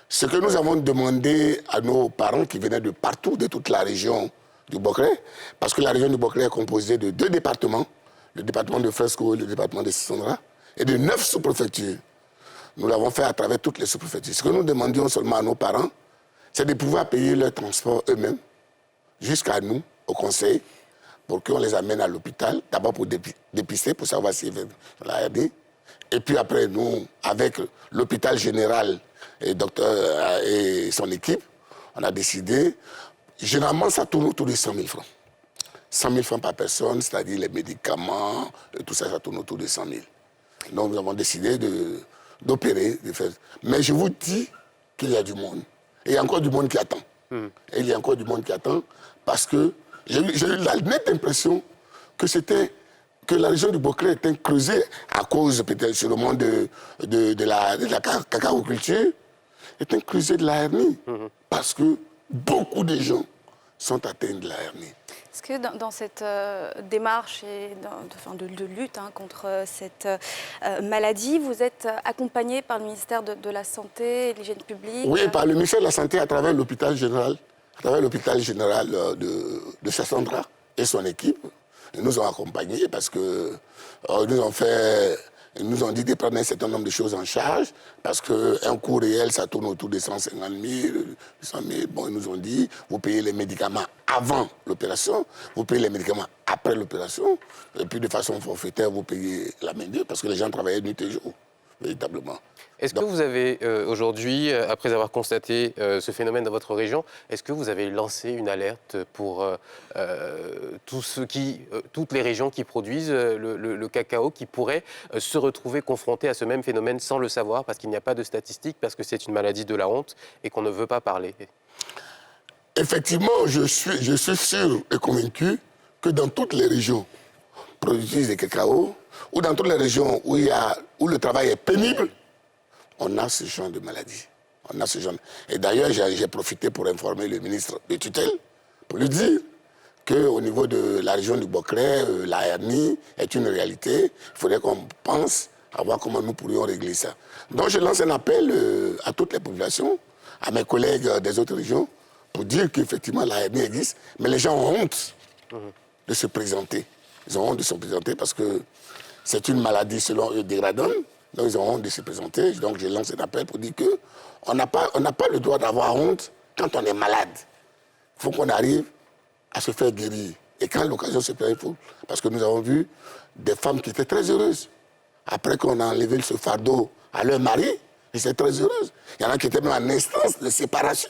Ce que nous avons demandé à nos parents qui venaient de partout, de toute la région du Bois-Clair, parce que la région du Bois-Clair est composée de 2 départements, le département de Fresco et le département de Sondra, et de 9 sous-préfectures. Nous l'avons fait à travers toutes les sous-préfectures. Ce que nous demandions seulement à nos parents, c'est de pouvoir payer leur transport eux-mêmes, jusqu'à nous, au conseil, pour qu'on les amène à l'hôpital, d'abord pour dépister, pour savoir s'il y avait la hernie. Et puis après, nous, avec l'hôpital général et docteur et son équipe, on a décidé, généralement ça tourne autour de 100 000 francs. 100 000 francs par personne, c'est-à-dire les médicaments, et tout ça, ça tourne autour de 100 000. Donc nous avons décidé d'opérer, de faire. Mais je vous dis qu'il y a du monde. Et il y a encore du monde qui attend. Et il y a encore du monde qui attend parce que j'ai eu la nette impression que la région du Bois-Clair était creusée à cause peut-être sur le monde de la cacaoculture, était creusée de la hernie. Parce que beaucoup de gens sont atteints de la hernie. Est-ce que dans cette démarche et de lutte contre cette maladie, vous êtes accompagné par le ministère de la Santé et de l'Hygiène publique? Oui, par le ministère de la Santé à travers l'hôpital général, de Sassandra et son équipe. Ils nous ont accompagnés parce que ils nous ont dit de prendre un certain nombre de choses en charge parce qu'un coût réel, ça tourne autour de 150 000, 100 000. Bon, ils nous ont dit, vous payez les médicaments avant l'opération, vous payez les médicaments après l'opération, et puis de façon forfaitaire, vous payez la main-d'œuvre parce que les gens travaillaient nuit et jour, véritablement. Est-ce que vous avez aujourd'hui, après avoir constaté ce phénomène dans votre région, est-ce que vous avez lancé une alerte pour toutes les régions qui produisent le cacao qui pourraient se retrouver confrontées à ce même phénomène sans le savoir parce qu'il n'y a pas de statistiques, parce que c'est une maladie de la honte et qu'on ne veut pas parler? Effectivement, je suis sûr et convaincu que dans toutes les régions productrices de cacao ou dans toutes les régions où le travail est pénible, on a ce genre de maladie. Et d'ailleurs, j'ai profité pour informer le ministre de tutelle, pour lui dire qu'au niveau de la région du Bocré, la hernie est une réalité. Il faudrait qu'on pense à voir comment nous pourrions régler ça. Donc je lance un appel à toutes les populations, à mes collègues des autres régions, pour dire qu'effectivement la hernie existe, mais les gens ont honte de se présenter. Ils ont honte de se présenter parce que c'est une maladie, selon eux, dégradante. Donc, ils ont honte de se présenter. Donc, je lance un appel pour dire qu'on n'a pas le droit d'avoir honte quand on est malade. Il faut qu'on arrive à se faire guérir. Et quand l'occasion se présente, il faut. Parce que nous avons vu des femmes qui étaient très heureuses. Après qu'on a enlevé ce fardeau à leur mari, ils étaient très heureuses. Il y en a qui étaient même en instance de séparation.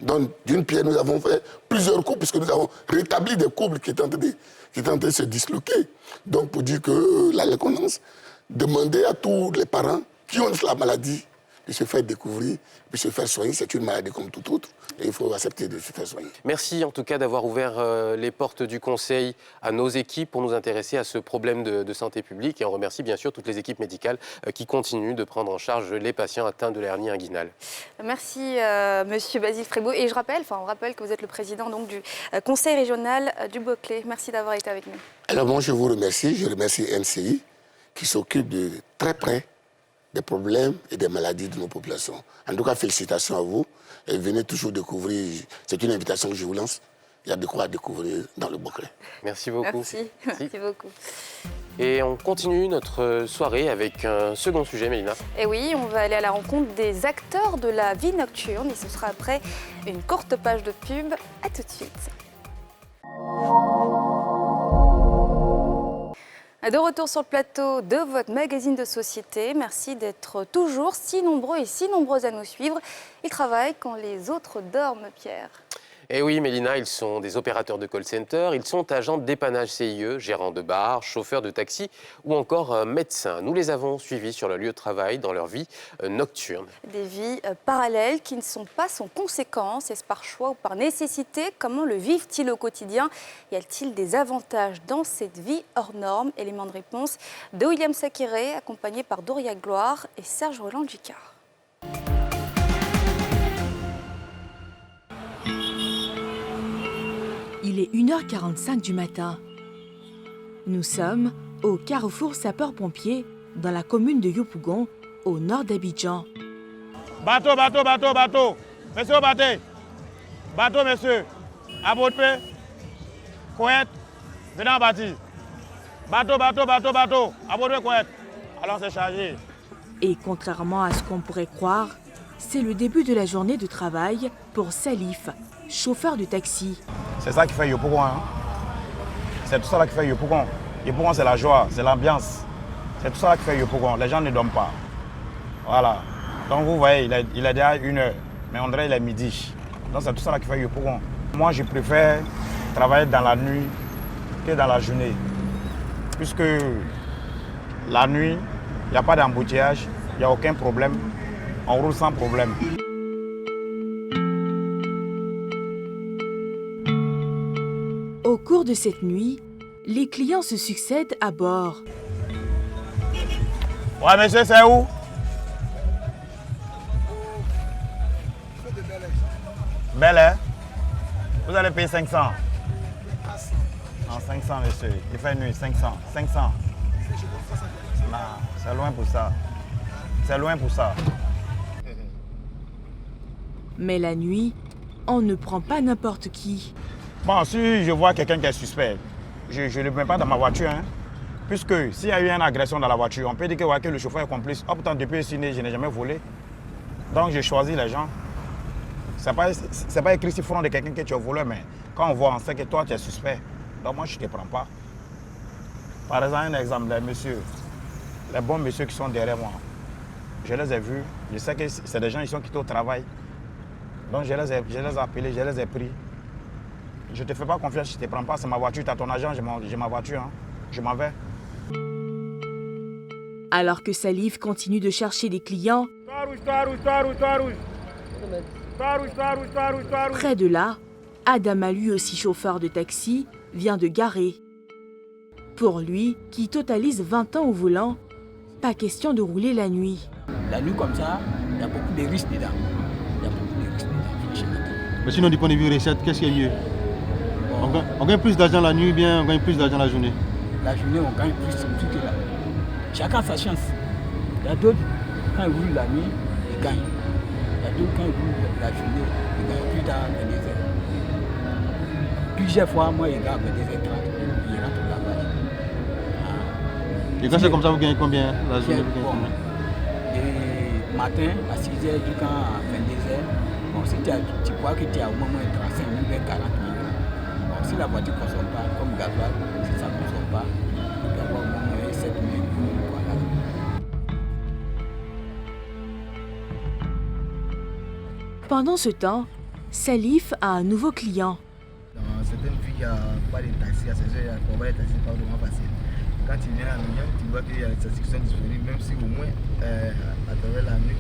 Donc, d'une pierre, nous avons fait plusieurs couples, puisque nous avons rétabli des couples qui étaient en train de se disloquer. Donc, pour dire que la reconnaissance, demander à tous les parents qui ont la maladie de se faire découvrir, de se faire soigner. C'est une maladie comme toute autre et il faut accepter de se faire soigner. Merci en tout cas d'avoir ouvert les portes du Conseil à nos équipes pour nous intéresser à ce problème de santé publique. Et on remercie bien sûr toutes les équipes médicales qui continuent de prendre en charge les patients atteints de l'hernie inguinale. Merci Monsieur Basile Frébault. Et on rappelle que vous êtes le président donc, du Conseil régional du Boclé. Merci d'avoir été avec nous. Alors moi je vous remercie. Je remercie NCI qui s'occupe de très près des problèmes et des maladies de nos populations. En tout cas, félicitations à vous. Et venez toujours découvrir. C'est une invitation que je vous lance. Il y a de quoi découvrir dans le Boclé. Merci beaucoup. Merci beaucoup. Et on continue notre soirée avec un second sujet, Mélina. Et oui, on va aller à la rencontre des acteurs de la vie nocturne. Et ce sera après une courte page de pub. À tout de suite. De retour sur le plateau de votre magazine de société. Merci d'être toujours si nombreux et si nombreuses à nous suivre. Ils travaillent quand les autres dorment, Pierre. Eh oui, Mélina, ils sont des opérateurs de call center, ils sont agents de dépannage CIE, gérants de bar, chauffeurs de taxi ou encore médecins. Nous les avons suivis sur leur lieu de travail dans leur vie nocturne. Des vies parallèles qui ne sont pas sans conséquences. Est-ce par choix ou par nécessité? Comment le vivent-ils au quotidien? Y a-t-il des avantages dans cette vie hors norme? Élément de réponse de William Sakiré, accompagné par Doria Gloire et Serge Roland-Gicard. Il est 1h45 du matin. Nous sommes au carrefour sapeurs-pompiers dans la commune de Yopougon, au nord d'Abidjan. Bateau, bateau, bateau, bateau. Monsieur, bateau. Bateau, monsieur. À votre paix. Couette. Venez en bâtir. Bateau, bateau, bateau, bateau. À votre paix, couette. Alors c'est chargé. Et contrairement à ce qu'on pourrait croire, c'est le début de la journée de travail pour Salif, chauffeur de taxi. C'est ça qui fait Yopougon. Hein? C'est tout ça qui fait Yopougon. Yopougon, c'est la joie, c'est l'ambiance. C'est tout ça qui fait Yopougon. Les gens ne dorment pas. Voilà. Donc vous voyez, il est déjà 1h, mais on dirait qu'il est midi. Donc c'est tout ça qui fait Yopougon. Moi, je préfère travailler dans la nuit que dans la journée. Puisque la nuit, il n'y a pas d'embouteillage, il n'y a aucun problème. On roule sans problème. Au cours de cette nuit, les clients se succèdent à bord. Ouais, monsieur, c'est où? Bel Air. Vous allez payer 500. Non, 500, monsieur. Il fait nuit, 500. 500. Non, c'est loin pour ça. C'est loin pour ça. Mais la nuit, on ne prend pas n'importe qui. Bon, si je vois quelqu'un qui est suspect, je ne le mets pas dans ma voiture. Hein. Puisque s'il y a eu une agression dans la voiture, on peut dire que, ouais, que le chauffeur est complice. Oh, pourtant, depuis ici, je n'ai jamais volé. Donc, j'ai choisi les gens. Ce n'est pas écrit sur le front de quelqu'un que tu es voleur, mais quand on voit, on sait que toi, tu es suspect. Donc, moi, je ne te prends pas. Par exemple, un exemple, les messieurs, les bons messieurs qui sont derrière moi, je les ai vus. Je sais que c'est des gens qui sont quittés au travail. Donc, je les ai appelés, je les ai pris. Je ne te fais pas confiance, je ne te prends pas. C'est ma voiture, tu as ton agent, j'ai ma voiture. Hein. Je m'en vais. Alors que Salif continue de chercher des clients, près de là, Adama, lui aussi chauffeur de taxi, vient de garer. Pour lui, qui totalise 20 ans au volant, pas question de rouler la nuit. La nuit comme ça, il y a beaucoup de risques dedans. Il y a beaucoup de risques dedans, franchement. Mais sinon, du point de vue recette, qu'est-ce qui est mieux? On gagne plus d'argent la nuit ou bien on gagne plus d'argent la journée? La journée, on gagne plus que là. Chacun a sa chance. Il y a d'autres, quand ils roulent la nuit, ils gagnent. Il y a d'autres, quand ils roulent la journée, ils gagnent plus tard à 22h. Plusieurs fois, moi, ils gagnent à 22h30. Ils rentrent là-bas. Et quand c'est comme ça, vous gagnez combien la journée? Et matin, à 6h jusqu'à 22h, bon, si tu crois que tu as au moins 35 000, 40 000. Bon, si la voiture ne consomme pas, comme gasoil, si ça ne consomme pas, il y a au moins 7 000. Voilà. Pendant ce temps, Salif a un nouveau client. Dans certaines villes, il n'y a pas de taxi. À ces heures, il y a pas de taxi, pas vraiment facile. Quand tu viens à Nougat, tu vois qu'il y a des taxis qui sont disponibles, même si au moins à travers la nuit,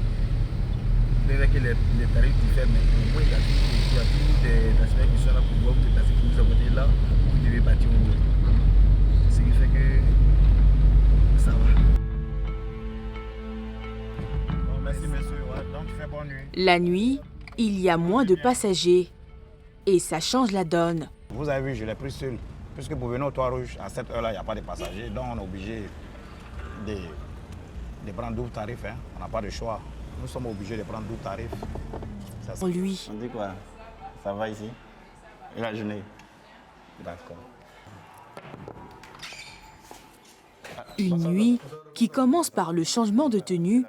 bien que les tarifs diffèrent, mais au moins il y a toujours des taxis qui sont là pour voir des taxis qui nous apportent là, vous devez partir au moins. Ce qui fait que ça va. Bon, merci monsieur, ouais, donc fais bonne nuit. La nuit, il y a moins de passagers. Et ça change la donne. Vous avez vu, je l'ai pris seul. Puisque pour venir au Toit Rouge, à cette heure-là, il n'y a pas de passagers. Donc on est obligé de prendre 12 tarifs. Hein. On n'a pas de choix. Nous sommes obligés de prendre 12 tarifs. Pour lui. On dit quoi? Ça va ici? Et la journée? D'accord. Une nuit qui commence par le changement de tenue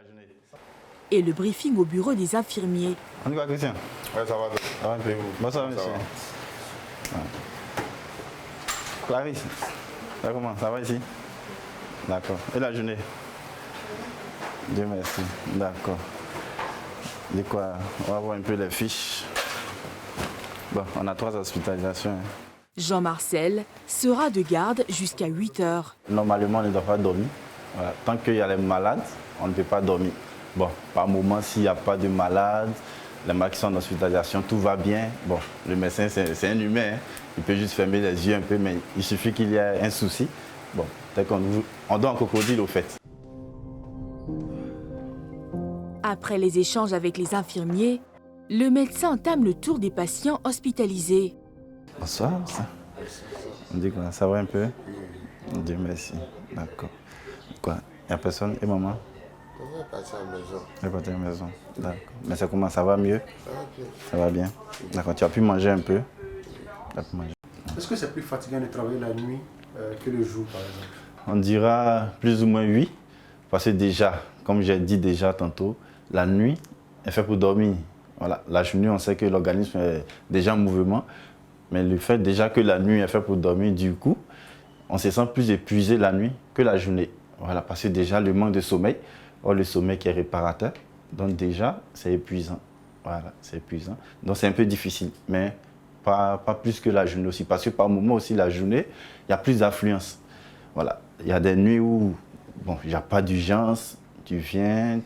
et le briefing au bureau des infirmiers. On dit quoi, Christian? Ouais, ça va. Ça va un peu. Bonsoir, monsieur. Clarisse, ça comment? Ça va ici? D'accord. Et la journée? Dieu merci. D'accord. Dis quoi? On va voir un peu les fiches. Bon, on a 3 hospitalisations. Hein. Jean-Marcel sera de garde jusqu'à 8 heures. Normalement, on ne doit pas dormir. Voilà. Tant qu'il y a les malades, on ne peut pas dormir. Bon, par moment, s'il n'y a pas de malades, les malades qui sont en hospitalisation, tout va bien. Bon, le médecin, c'est un humain. Hein. Il peut juste fermer les yeux un peu, mais il suffit qu'il y ait un souci. Bon, peut-être qu'on donne un crocodile au fait. Après les échanges avec les infirmiers, le médecin entame le tour des patients hospitalisés. Bonsoir. On dit quoi? Ça va un peu? Dieu merci. D'accord. Quoi? Il n'y a personne? Et maman? Elle est partie à la maison. Elle est partie à la maison. D'accord. Mais ça comment? Ça va mieux? Ça va bien. Ça va bien. D'accord. Tu as pu manger un peu? Est-ce que c'est plus fatigant de travailler la nuit que le jour, par exemple? On dira plus ou moins oui. Parce que déjà, comme j'ai dit déjà tantôt, la nuit est faite pour dormir. Voilà. La journée, on sait que l'organisme est déjà en mouvement. Mais le fait déjà que la nuit est faite pour dormir, du coup, on se sent plus épuisé la nuit que la journée. Voilà. Parce que déjà, le manque de sommeil, le sommeil qui est réparateur, donc déjà, c'est épuisant. Voilà, c'est épuisant. Donc c'est un peu difficile, mais pas plus que la journée aussi. Parce que par moment aussi, la journée, il y a plus d'affluence. Voilà. Il y a des nuits où bon, il n'y a pas d'urgence, tu viens,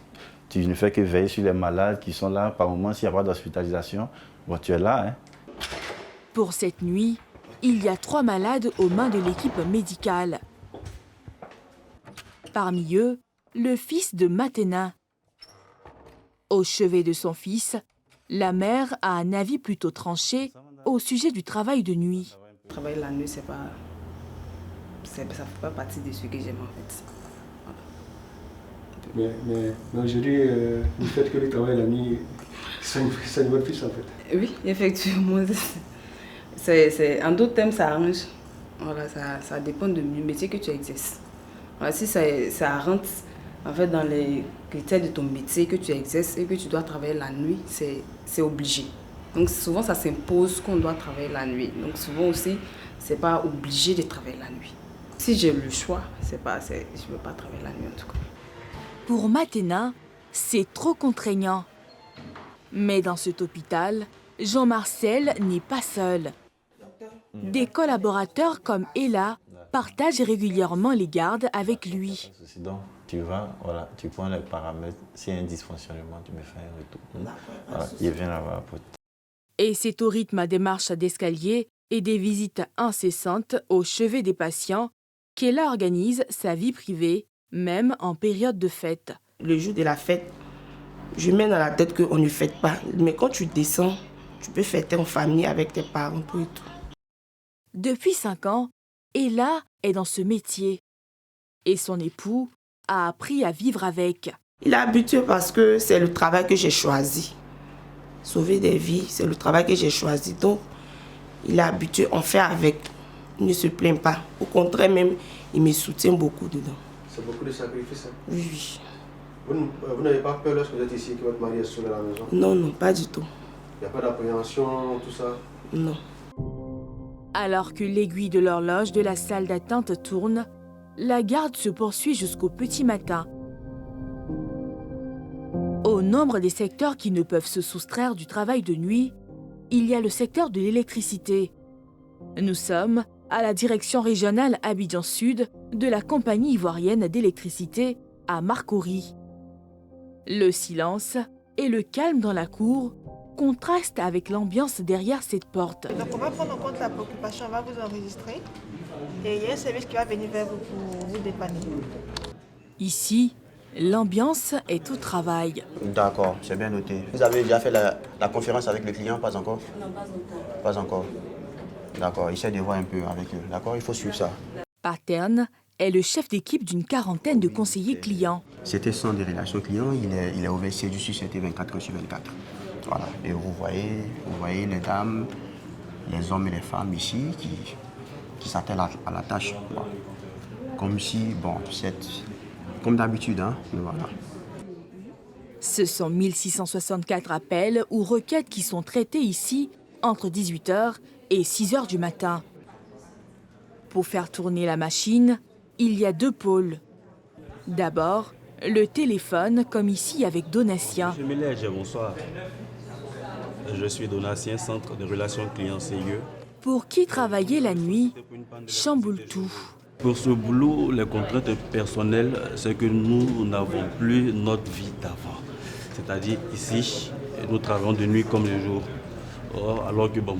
tu ne fais que veiller sur les malades qui sont là. Par moment, s'il n'y a pas d'hospitalisation, bon, tu es là. Hein. Pour cette nuit, il y a 3 malades aux mains de l'équipe médicale. Parmi eux, le fils de Mathéna. Au chevet de son fils, la mère a un avis plutôt tranché au sujet du travail de nuit. Travailler la nuit, ça ne fait pas partie de ce que j'aime en fait. Mais aujourd'hui, le fait que tu travailles la nuit, ça ne va plus en fait. Oui, effectivement. En d'autres termes, ça arrange. Voilà, ça dépend du métier que tu exerces. Voilà, si ça rentre en fait, dans les critères de ton métier que tu exerces et que tu dois travailler la nuit, c'est obligé. Donc souvent, ça s'impose qu'on doit travailler la nuit. Donc souvent aussi, ce n'est pas obligé de travailler la nuit. Si j'ai le choix, je ne veux pas travailler la nuit en tout cas. Pour Maténa, c'est trop contraignant. Mais dans cet hôpital, Jean-Marcel n'est pas seul. Des collaborateurs comme Ella partagent régulièrement les gardes avec lui. Donc, tu vas, voilà, tu prends les paramètres. S'il y a un dysfonctionnement, tu me fais un retour. Voilà, il vient là-bas. Et c'est au rythme des marches d'escalier et des visites incessantes au chevet des patients qu'Ella organise sa vie privée, même en période de fête. Le jour de la fête, je mets dans la tête qu'on ne fête pas. Mais quand tu descends, tu peux fêter en famille avec tes parents, tout et tout. Depuis 5 ans, Ella est dans ce métier. Et son époux a appris à vivre avec. Il est habitué parce que c'est le travail que j'ai choisi. Sauver des vies, c'est le travail que j'ai choisi. Donc, il est habitué, on fait avec. Il ne se plaint pas. Au contraire, même, il me soutient beaucoup dedans. C'est beaucoup de sacrifices. Hein? Oui, oui. Vous n'avez pas peur lorsque vous êtes ici que votre mari est seul à la maison? Non, non, pas du tout. Il n'y a pas d'appréhension, tout ça? Non. Alors que l'aiguille de l'horloge de la salle d'attente tourne, la garde se poursuit jusqu'au petit matin. Au nombre des secteurs qui ne peuvent se soustraire du travail de nuit, il y a le secteur de l'électricité. Nous sommes à la direction régionale Abidjan Sud de la compagnie ivoirienne d'électricité à Marcory. Le silence et le calme dans la cour contrastent avec l'ambiance derrière cette porte. Donc on va prendre en compte la préoccupation, on va vous enregistrer et il y a un service qui va venir vers vous pour vous dépanner. Ici, l'ambiance est au travail. D'accord, c'est bien noté. Vous avez déjà fait la conférence avec le client, pas encore? Non, pas encore. Pas encore. D'accord, essaie de voir un peu avec eux. D'accord, il faut suivre ça. Paterne est le chef d'équipe d'une quarantaine de conseillers clients. C'était centre de relations clients, il est ouvert 7 jours sur 7 et 24 heures sur 24. Voilà, et vous voyez les dames, les hommes et les femmes ici qui s'attellent à la tâche. Voilà. Comme si, bon, comme d'habitude, hein, voilà. Ce sont 1664 appels ou requêtes qui sont traités ici entre 18h et 6h du matin. Pour faire tourner la machine, il y a 2 pôles. D'abord, le téléphone, comme ici avec Donatien. Je me bonsoir. Je suis Donatien, centre de relations clients CIE. Pour qui travailler la nuit chamboule tout. Pour ce boulot, les contraintes personnelles, c'est que nous n'avons plus notre vie d'avant. C'est-à-dire ici, nous travaillons de nuit comme de jour. Alors que, bon,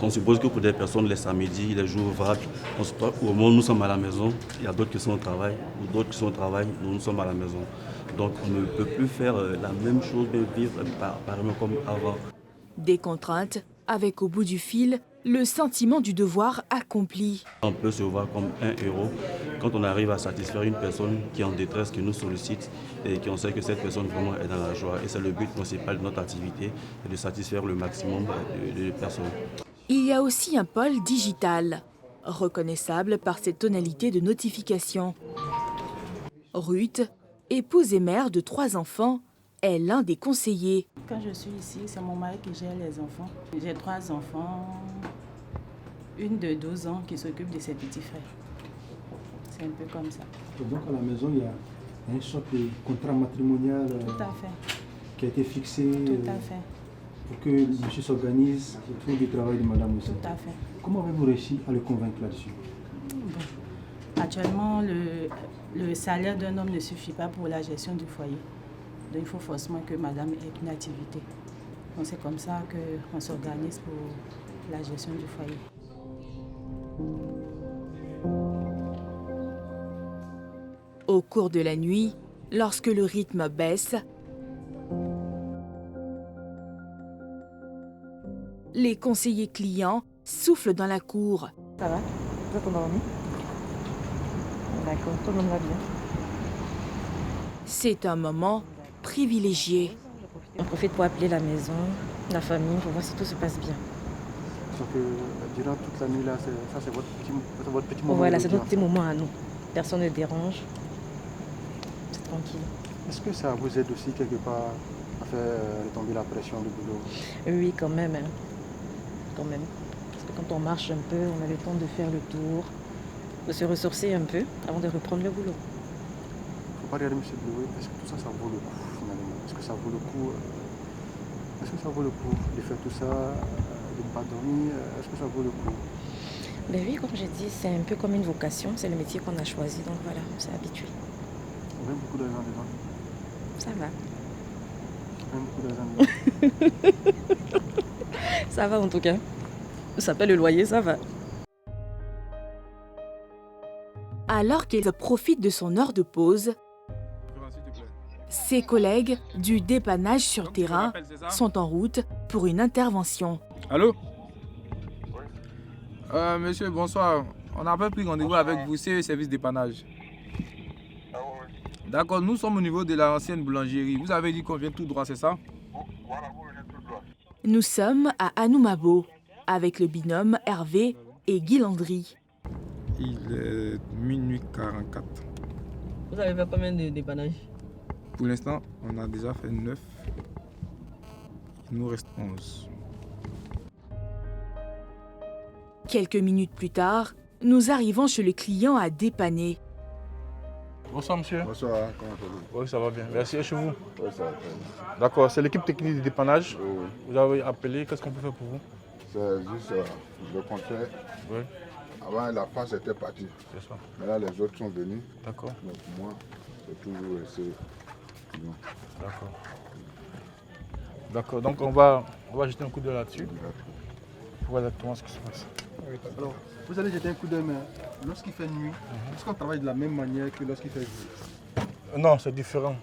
on suppose que pour des personnes, les samedis, les jours ouvrables, au moment où nous sommes à la maison, il y a d'autres qui sont au travail, ou d'autres qui sont au travail, nous sommes à la maison. Donc on ne peut plus faire la même chose, mais vivre pareillement comme avant. Des contraintes, avec au bout du fil, le sentiment du devoir accompli. On peut se voir comme un héros quand on arrive à satisfaire une personne qui est en détresse, qui nous sollicite et qu'on sait que cette personne vraiment est dans la joie. Et c'est le but principal de notre activité, de satisfaire le maximum de personnes. Il y a aussi un pôle digital, reconnaissable par ses tonalités de notification. Ruth, épouse et mère de 3 enfants, est l'un des conseillers. Quand je suis ici, c'est mon mari qui gère les enfants. J'ai 3 enfants, une de 12 ans qui s'occupe de ses petits frères. C'est un peu comme ça. Donc à la maison, il y a une sorte de contrat matrimonial qui a été fixé pour que le monsieur s'organise autour du travail de madame aussi. Tout à fait. Comment avez-vous réussi à le convaincre là-dessus? Actuellement, le salaire d'un homme ne suffit pas pour la gestion du foyer. Donc il faut forcément que madame ait une activité. Donc c'est comme ça qu'on s'organise pour la gestion du foyer. Au cours de la nuit, lorsque le rythme baisse, Les conseillers clients soufflent dans la cour. Ça va? Vous êtes endormi? D'accord, tout le monde va bien. C'est un moment privilégié. On profite pour appeler la maison, la famille, pour voir si tout se passe bien. Donc, durant toute la nuit, là, ça c'est votre petit moment. Voilà, c'est notre petit moment à nous. Personne ne dérange. C'est tranquille. Est-ce que ça vous aide aussi quelque part à faire retomber la pression du boulot? Oui, quand même. Hein. Quand même. Parce que quand on marche un peu, on a le temps de faire le tour, de se ressourcer un peu avant de reprendre le boulot. Faut pas regarder M. Bloué. Est-ce que tout ça, ça vaut le coup finalement? Est-ce que ça vaut le coup Est-ce que ça vaut le coup de faire tout ça, de ne pas dormir? Est-ce que ça vaut le coup? Ben oui, comme j'ai dit, c'est un peu comme une vocation. C'est le métier qu'on a choisi, donc voilà, on s'est habitué. On gagne beaucoup d'argent dedans. Ça va. On gagne beaucoup d'argent dedans. Ça va en tout cas. Ça paie le loyer, ça va. Alors qu'il profite de son heure de pause, ses collègues du dépannage sur terrain sont en route pour une intervention. Allô? Monsieur, bonsoir. On n'a pas pris rendez-vous avec vous, c'est le service dépannage. D'accord, nous sommes au niveau de l'ancienne boulangerie. Vous avez dit qu'on vient tout droit, c'est ça? Nous sommes à Anoumabo avec le binôme Hervé et Guy Landry. Il est minuit 44. Vous avez fait combien de dépannages? Pour l'instant, on a déjà fait 9. Il nous reste 11. Quelques minutes plus tard, nous arrivons chez le client à dépanner. Bonsoir monsieur. Bonsoir, comment allez-vous? Oui, ça va bien. Merci, et chez vous? Oui, ça va bien. D'accord, c'est l'équipe technique de dépannage. Oui. Vous avez appelé, qu'est-ce qu'on peut faire pour vous? C'est juste le contraire. Oui. Avant, la France était partie. C'est ça. Mais là, les autres sont venus. D'accord. Donc moi, c'est toujours resté. D'accord. D'accord, donc on va jeter un coup d'œil là-dessus. Pour voir exactement ce qui se passe. Alors, vous allez jeter un coup d'œil, mais lorsqu'il fait nuit, est-ce qu'on travaille de la même manière que lorsqu'il fait jour? Non, c'est différent.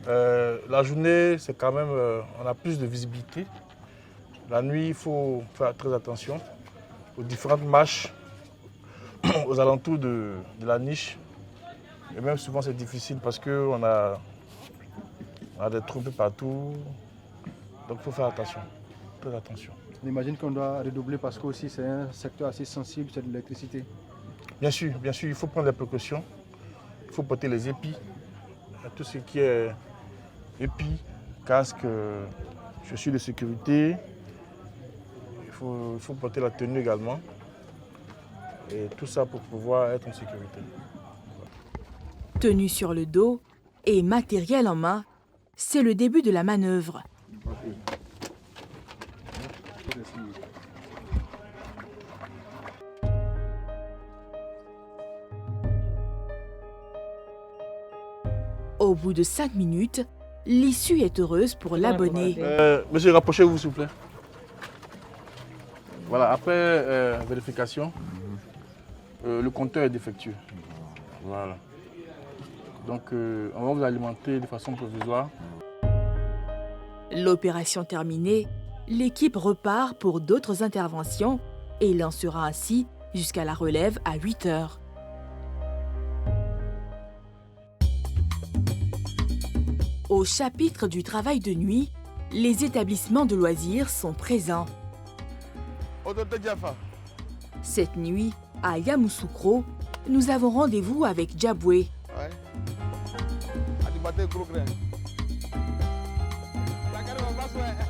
La journée, c'est quand même, on a plus de visibilité. La nuit, il faut faire très attention aux différentes marches, aux alentours de la niche. Et même souvent, c'est difficile parce qu'on a des trous partout. Donc, il faut faire attention, très attention. On imagine qu'on doit redoubler parce que aussi c'est un secteur assez sensible, c'est de l'électricité. Bien sûr, il faut prendre des précautions. Il faut porter les épis, tout ce qui est épis, casque, chaussures de sécurité. Il faut porter la tenue également. Et tout ça pour pouvoir être en sécurité. Tenue sur le dos et matériel en main, c'est le début de la manœuvre. Au bout de 5 minutes, l'issue est heureuse pour l'abonné. Monsieur, rapprochez-vous s'il vous plaît. Voilà, après vérification, le compteur est défectueux. Voilà. Donc on va vous alimenter de façon provisoire. L'opération terminée, l'équipe repart pour d'autres interventions et il en sera ainsi jusqu'à la relève à 8 heures. Au chapitre du travail de nuit, les établissements de loisirs sont présents. Cette nuit, à Yamoussoukro, nous avons rendez-vous avec Djaboué.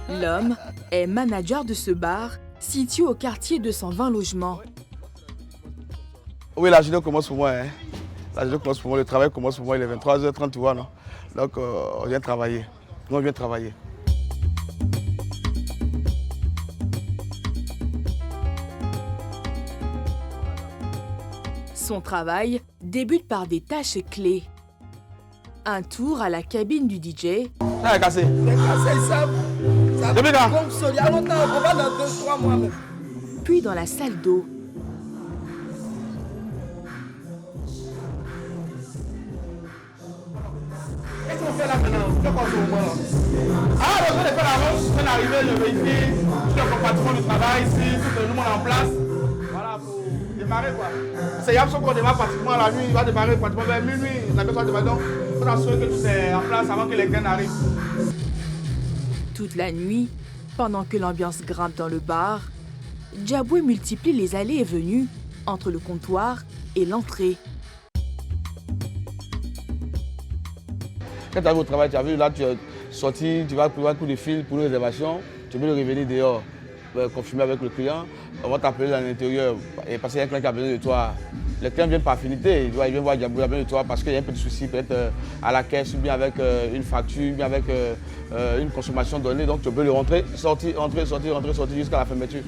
L'homme est manager de ce bar situé au quartier 220 logements. Oui, la journée commence pour moi. Hein. La journée commence pour moi, le travail commence pour moi, il est 23h30, tu vois, non? Donc, on vient travailler. Nous, on vient travailler. Son travail débute par des tâches clés. Un tour à la cabine du DJ. Ça est cassé. C'est cassé, ça. Ça comme ça, il y a longtemps, on va dans 2-3 mois même. Puis dans la salle d'eau. qu'est-ce qu'on fait là maintenant? On fait quoi ce moment là? Ah, le jour de faire l'avance, je viens d'arriver, je vérifie, je suis le compartiment du travail ici, tout le monde en place. Voilà, pour démarrer quoi. C'est Yamso qu'on démarre pratiquement la nuit, il va démarrer pratiquement vers minuit. La personne démarre donc, il faut assurer que tout est en place avant que les graines arrivent. Toute la nuit, pendant que l'ambiance grimpe dans le bar, Djaboué multiplie les allées et venues entre le comptoir et l'entrée. Quand tu arrives au travail, tu as vu, là, tu es sorti, tu vas prévoir coup de fil pour une réservation, tu veux le revenir dehors, confirmer avec le client, on va t'appeler à l'intérieur, et parce qu'il y a un client qui a besoin de toi. Le client vient par affinité, il vient voir Djaboué, il a besoin de toi parce qu'il y a un petit souci, peut-être à la caisse, ou bien avec une facture, ou bien avec une consommation donnée, donc tu peux le rentrer, sortir, rentrer, sortir, rentrer, sortir jusqu'à la fermeture.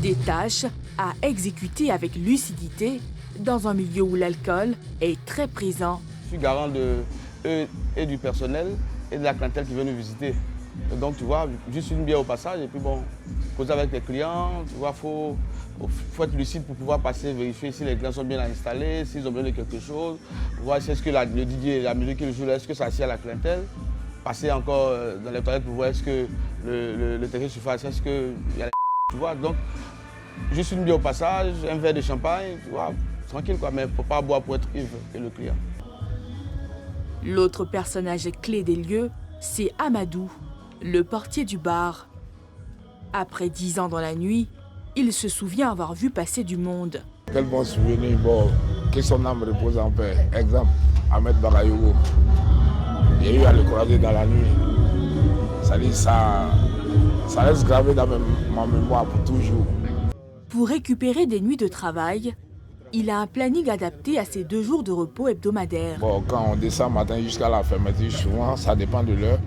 Des tâches à exécuter avec lucidité dans un milieu où l'alcool est très présent. Je suis garant de eux et du personnel et de la clientèle qui vient nous visiter. Et donc tu vois, juste une bière au passage et puis bon, causer avec les clients, tu vois, faut être lucide pour pouvoir passer, vérifier si les clients sont bien installés, s'ils ont besoin de quelque chose, voir si est-ce que le DJ, la musique qu'il joue là, est-ce que ça assied à la clientèle, passer encore dans les toilettes pour voir est-ce que le terrain surface, est-ce que y a tu vois, donc juste une bière au passage, un verre de champagne, tu vois, tranquille quoi, mais il ne faut pas boire pour être ivre que le client. L'autre personnage clé des lieux, c'est Amadou, le portier du bar. Après 10 ans dans la nuit, il se souvient avoir vu passer du monde. Quel bon souvenir, bon, que son âme repose en paix. Exemple, Ahmed Bagayogo. J'ai eu à le croiser dans la nuit. Ça reste gravé dans ma mémoire pour toujours. Pour récupérer des nuits de travail, il a un planning adapté à ses 2 jours de repos hebdomadaires. Bon, quand on descend matin jusqu'à la fermeture, souvent ça dépend de l'heure.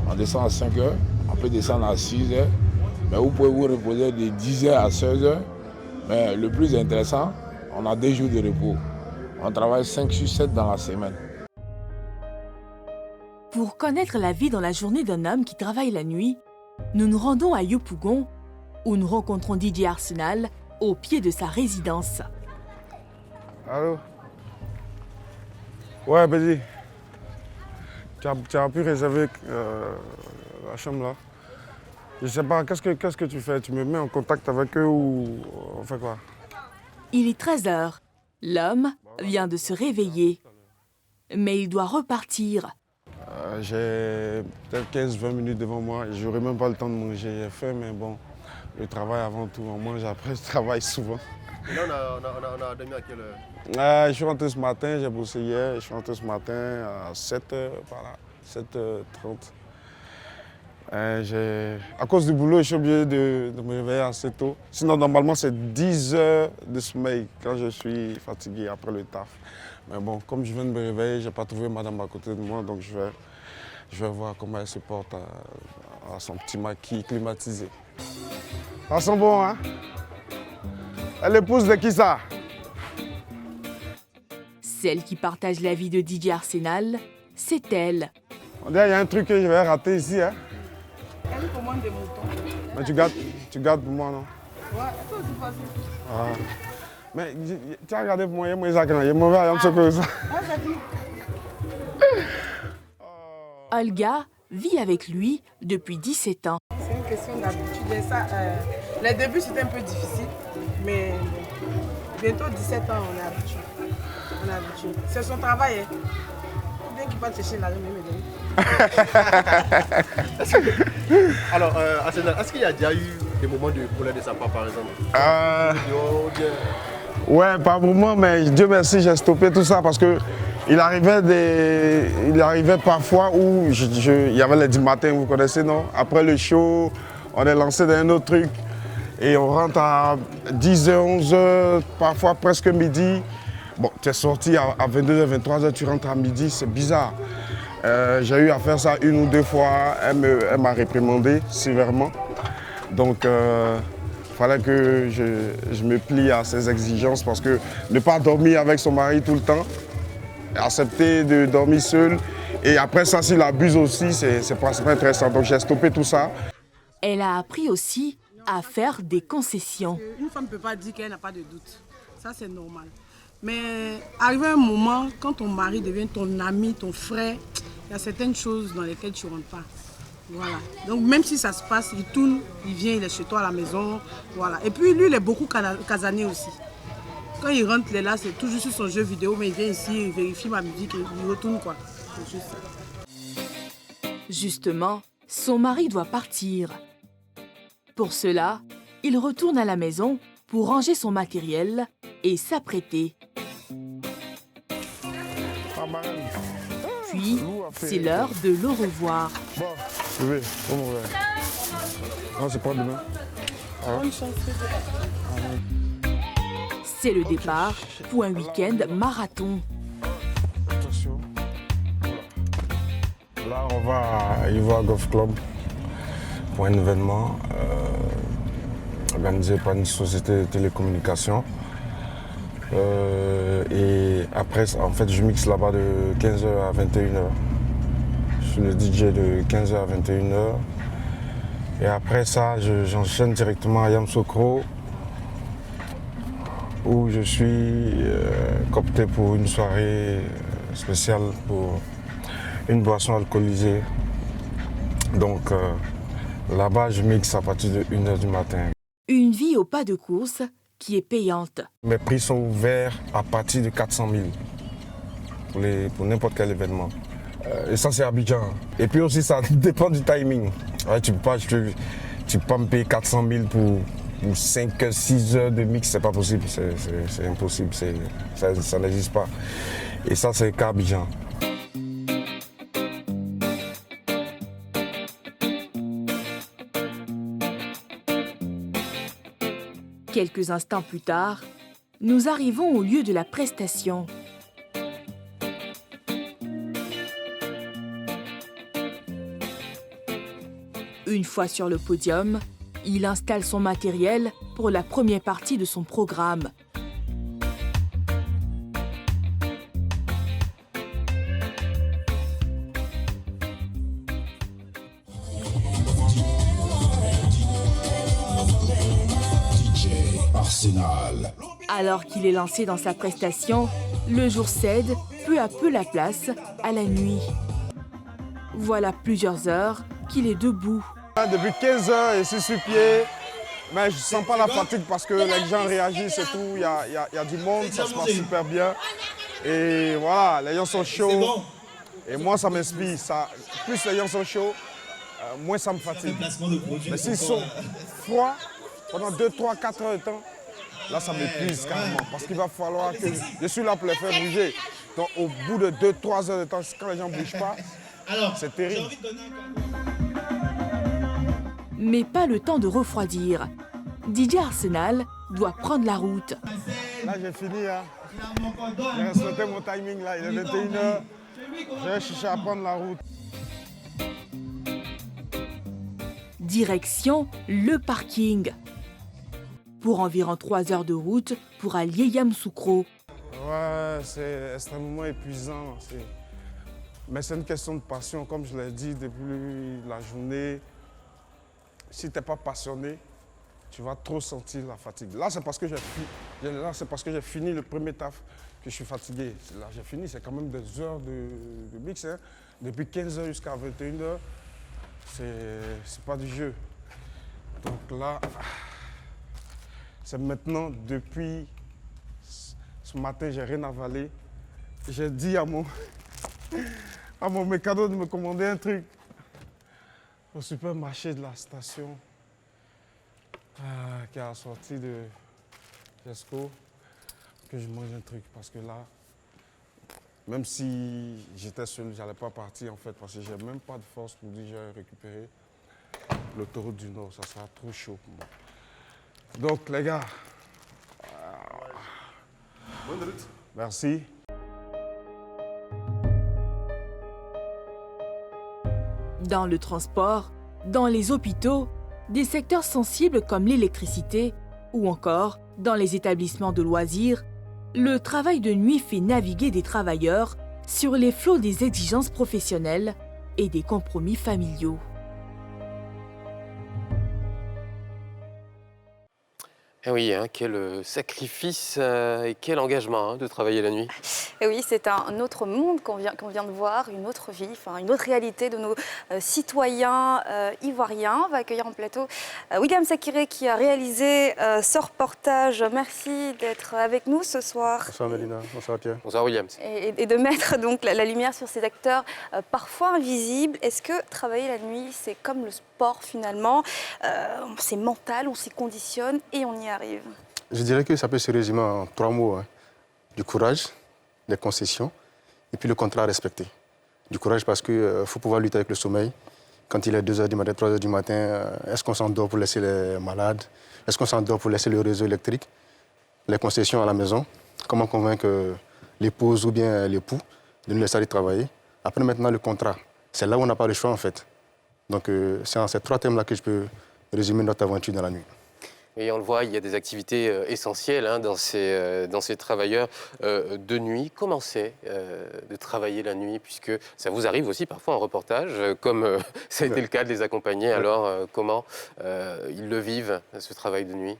On descend à 5 h, on peut descendre à 6 h, mais vous pouvez vous reposer de 10 h à 16 h. Mais le plus intéressant, on a 2 jours de repos. On travaille 5 sur 7 dans la semaine. Pour connaître la vie dans la journée d'un homme qui travaille la nuit, nous nous rendons à Yopougon, où nous rencontrons DJ Arsenal au pied de sa résidence. Allô? Ouais, Bédi. Tu as pu réserver la chambre là? Je sais pas, qu'est-ce que tu fais? Tu me mets en contact avec eux ou on fait quoi? Il est 13 h. L'homme vient de se réveiller. Mais il doit repartir. J'ai peut-être 15-20 minutes devant moi. J'aurai même pas le temps de manger. J'ai faim, mais bon, le travail avant tout. On mange après, je travaille souvent. Et là, on a dormi à quelle heure? Je suis rentré ce matin, j'ai bossé hier. Je suis rentré ce matin à 7h, voilà, 7h30. À cause du boulot, je suis obligé de me réveiller assez tôt. Sinon, normalement, c'est 10 heures de sommeil quand je suis fatigué après le taf. Mais bon, comme je viens de me réveiller, je n'ai pas trouvé madame à côté de moi, donc je vais voir comment elle se porte à son petit maquis climatisé. Ça sent bon, hein? Elle est l'épouse de qui ça? Celle qui partage la vie de DJ Arsenal, c'est elle. On dirait qu'il y a un truc que je vais rater ici, hein? Elle commande des moutons. Mais tu gardes pour moi, non? Ouais, c'est aussi facile. Ah. Mais tu as regardé pour moi, il est mauvais, il y a ça. Olga vit avec lui depuis 17 ans. C'est une question d'habitude. Les débuts, c'était un peu difficile, mais bientôt 17 ans, on est habitué. On est habitué. C'est son travail. Hein. Bien qu'il parte chercher l'argent, Alors, est-ce qu'il y a déjà eu des moments de colère de sa part, par exemple? Ouais, pas vraiment, mais Dieu merci, j'ai stoppé tout ça parce que il arrivait parfois où il y avait les 10 matins, vous connaissez, non? Après le show, on est lancé dans un autre truc et on rentre à 10h, 11h, parfois presque midi. Bon, tu es sorti à 22h, 23h, tu rentres à midi, c'est bizarre. J'ai eu à faire ça 1 ou 2 fois, elle m'a réprimandé sévèrement. Donc, il fallait que je me plie à ses exigences parce que ne pas dormir avec son mari tout le temps, accepter de dormir seul et après ça, s'il abuse aussi, c'est pas intéressant. Donc, j'ai stoppé tout ça. Elle a appris aussi à faire des concessions. Une femme ne peut pas dire qu'elle n'a pas de doute. Ça, c'est normal. Mais arrivé un moment, quand ton mari devient ton ami, ton frère, Il y a certaines choses dans lesquelles tu ne rentres pas. Voilà. Donc même si ça se passe, il tourne, il vient, il est chez toi à la maison. Voilà. Et puis lui, il est beaucoup casanier aussi. Quand il rentre, il est là, c'est toujours sur son jeu vidéo, mais il vient ici, il vérifie ma musique et il retourne quoi. C'est juste ça. Justement, son mari doit partir. Pour cela, il retourne à la maison pour ranger son matériel et s'apprêter. Puis, c'est l'heure de le revoir. Oui, non, c'est pas demain. C'est le départ pour un week-end marathon. Attention. Là, on va à Ivoire Golf Club pour un événement organisé par une société de télécommunications. Et après, en fait, je mixe là-bas de 15h à 21h. Je suis le DJ de 15h à 21h. Et après ça, j'enchaîne directement à Yamoussoukro, où je suis coopté pour une soirée spéciale pour une boisson alcoolisée. Donc là-bas, je mixe à partir de 1h du matin. Une vie au pas de course qui est payante. Mes prix sont ouverts à partir de 400 000 pour n'importe quel événement. Et ça, c'est Abidjan. Et puis aussi, ça dépend du timing. Ouais, tu peux pas me payer 400 000 pour 5, 6 heures de mix, c'est pas possible, c'est impossible, ça n'existe pas. Et ça, c'est qu'à Abidjan. Quelques instants plus tard, nous arrivons au lieu de la prestation. Une fois sur le podium, il installe son matériel pour la première partie de son programme. Alors qu'il est lancé dans sa prestation, le jour cède peu à peu la place à la nuit. Voilà plusieurs heures qu'il est debout. Depuis 15 heures, je suis sur pied, mais je ne sens pas la fatigue parce que les gens réagissent et tout. Il y a du monde, ça se passe super bien. Et voilà, les gens sont chauds. Et moi, ça m'inspire. Plus les gens sont chauds, moins ça me fatigue. Mais s'ils sont froids pendant 2, 3, 4 heures de temps, là, ça m'épuise carrément. Parce qu'il va falloir que je suis là pour les faire bouger. Donc, au bout de 2, 3 heures de temps, quand les gens ne bougent pas, c'est terrible. Mais pas le temps de refroidir. DJ Arsenal doit prendre la route. Là, j'ai fini. Hein. J'ai respecté mon timing. Là. Il est 21h. Je vais chercher à prendre la route. Direction le parking. Pour environ 3 heures de route pour allier Yamoussoukro. Ouais, c'est extrêmement épuisant. Mais c'est une question de passion, comme je l'ai dit depuis la journée. Si tu n'es pas passionné, tu vas trop sentir la fatigue. Là, c'est parce que j'ai fini le premier taf que je suis fatigué. Là, j'ai fini, c'est quand même des heures de mix. Hein. Depuis 15h jusqu'à 21h, c'est pas du jeu. Donc là, c'est maintenant, depuis ce matin, j'ai rien avalé. J'ai dit à mon mécano de me commander un truc au supermarché de la station qui est à la sortie de Tesco, que je mange un truc parce que là, même si j'étais seul, je n'allais pas partir en fait parce que j'ai même pas de force pour dire que j'ai récupéré l'autoroute du Nord, ça sera trop chaud pour moi. Donc les gars, bonne route. Merci. Dans le transport, dans les hôpitaux, des secteurs sensibles comme l'électricité ou encore dans les établissements de loisirs, le travail de nuit fait naviguer des travailleurs sur les flots des exigences professionnelles et des compromis familiaux. Ah oui, hein, quel sacrifice et quel engagement de travailler la nuit. Et oui, c'est un autre monde qu'on vient de voir, une autre vie, une autre réalité de nos citoyens ivoiriens. On va accueillir en plateau William Sakiré qui a réalisé ce reportage. Merci d'être avec nous ce soir. Bonsoir Mélina, bonsoir Pierre. Bonsoir William. Et de mettre donc la lumière sur ces acteurs parfois invisibles. Est-ce que travailler la nuit, c'est comme le sport finalement, c'est mental, on s'y conditionne et on y arrive? Je dirais que ça peut se résumer en 3 mots. Hein. Du courage, des concessions et puis le contrat respecté. Du courage parce qu'il faut pouvoir lutter avec le sommeil. Quand il est 2h du matin, 3h du matin, est-ce qu'on s'endort pour laisser les malades? Est-ce qu'on s'endort pour laisser le réseau électrique? Les concessions à la maison, comment convaincre l'épouse ou bien l'époux de nous laisser aller travailler? Après maintenant le contrat, c'est là où on n'a pas le choix en fait. Donc c'est en ces 3 thèmes-là que je peux résumer notre aventure dans la nuit. Et on le voit, il y a des activités essentielles dans ces travailleurs de nuit. Comment c'est de travailler la nuit, puisque ça vous arrive aussi parfois en reportage, comme ça a été le cas de les accompagner. Alors, comment ils le vivent, ce travail de nuit?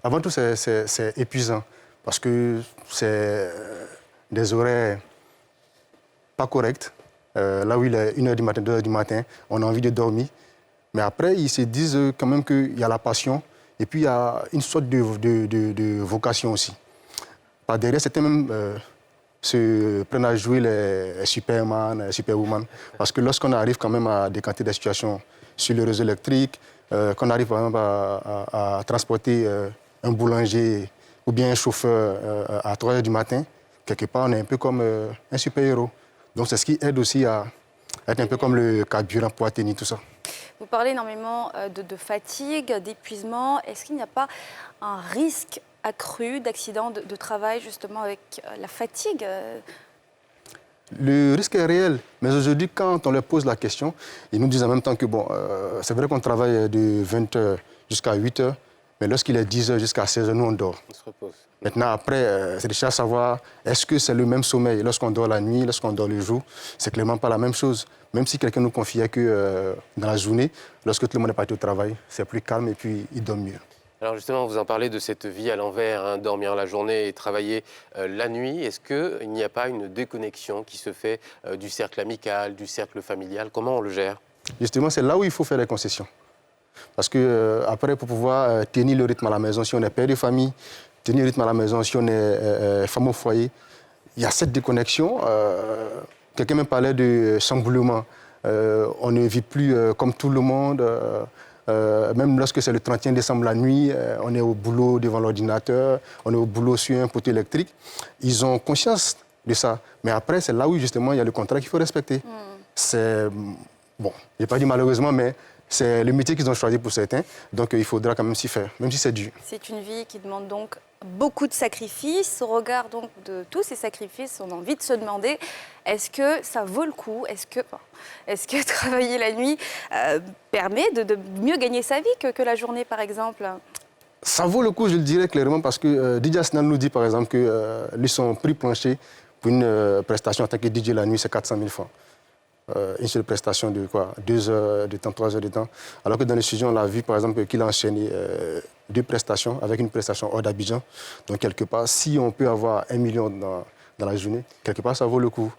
Avant tout, c'est épuisant, parce que c'est des horaires pas corrects. Là où il est 1h du matin, 2h du matin, on a envie de dormir. Mais après, ils se disent quand même qu'il y a la passion. Et puis, il y a une sorte de vocation aussi. Par derrière, certains même se prennent à jouer les Superman, les Superwoman. Parce que lorsqu'on arrive quand même à décanter des situations sur le réseau électrique, qu'on arrive par exemple à transporter un boulanger ou bien un chauffeur à 3h du matin, quelque part, on est un peu comme un super-héros. Donc, c'est ce qui aide aussi à être un peu comme le carburant pour atteindre tout ça. Vous parlez énormément de fatigue, d'épuisement. Est-ce qu'il n'y a pas un risque accru d'accident de travail justement avec la fatigue? Le risque est réel, mais aujourd'hui, quand on leur pose la question, ils nous disent en même temps que bon, c'est vrai qu'on travaille de 20h jusqu'à 8h, mais lorsqu'il est 10h jusqu'à 16h, nous on dort. On se repose. Maintenant, après, c'est déjà à savoir, est-ce que c'est le même sommeil lorsqu'on dort la nuit, lorsqu'on dort le jour? C'est clairement pas la même chose. Même si quelqu'un nous confiait que dans la journée, lorsque tout le monde est parti au travail, c'est plus calme et puis il dort mieux. Alors justement, vous en parlez de cette vie à l'envers, dormir la journée et travailler la nuit. Est-ce qu'il n'y a pas une déconnexion qui se fait du cercle amical, du cercle familial? Comment on le gère? Justement, c'est là où il faut faire les concessions. Parce que après, pour pouvoir tenir le rythme à la maison, si on est père de famille, tenir le rythme à la maison, si on est femme au foyer, il y a cette déconnexion. Quelqu'un me parlait de chamboulement. On ne vit plus comme tout le monde. Même lorsque c'est le 31 décembre la nuit, on est au boulot devant l'ordinateur, on est au boulot sur un poteau électrique. Ils ont conscience de ça. Mais après, c'est là où justement il y a le contrat qu'il faut respecter. C'est, bon, je n'ai pas dit malheureusement, mais c'est le métier qu'ils ont choisi pour certains. Donc il faudra quand même s'y faire, même si c'est dur. C'est une vie qui demande donc beaucoup de sacrifices. Au regard donc de tous ces sacrifices, on a envie de se demander, est-ce que ça vaut le coup? Est-ce que travailler la nuit permet de mieux gagner sa vie que la journée, par exemple? Ça vaut le coup, je le dirais clairement, parce que DJ Asnan nous dit, par exemple, que lui, son prix plancher pour une prestation en tant que DJ la nuit, c'est 400 000 francs. Une seule prestation de quoi? 2 heures de temps, 3 heures de temps. Alors que dans les studios, on a vu, par exemple, qu'il a enchaîné 2 prestations avec une prestation hors d'Abidjan. Donc, quelque part, si on peut avoir 1 million dans la journée, quelque part, ça vaut le coup.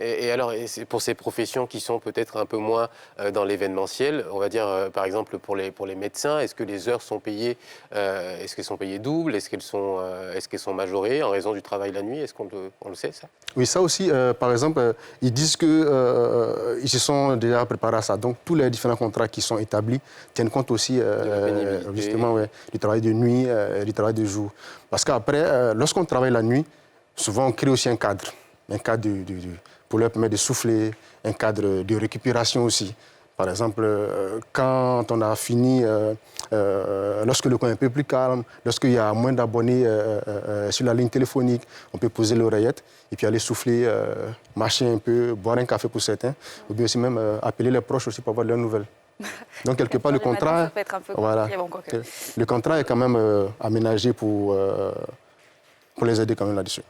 Et alors, pour ces professions qui sont peut-être un peu moins dans l'événementiel, on va dire par exemple pour les médecins, est-ce que les heures sont payées, est-ce qu'elles sont payées double, est-ce qu'elles sont majorées en raison du travail la nuit? Est-ce qu'on le sait ça? Oui, ça aussi, par exemple, ils disent qu'ils se sont déjà préparés à ça. Donc tous les différents contrats qui sont établis tiennent compte aussi justement du travail de nuit, du travail de jour. Parce qu'après, lorsqu'on travaille la nuit, souvent on crée aussi un cadre pour leur permettre de souffler, un cadre de récupération aussi. Par exemple, quand on a fini, lorsque le coin est un peu plus calme, lorsqu'il y a moins d'abonnés sur la ligne téléphonique, on peut poser l'oreillette et puis aller souffler, marcher un peu, boire un café pour certains, ou bien aussi même appeler les proches aussi pour avoir leurs nouvelles. Donc, quelque part, le contrat, le contrat est quand même aménagé pour les aider quand même là-dessus.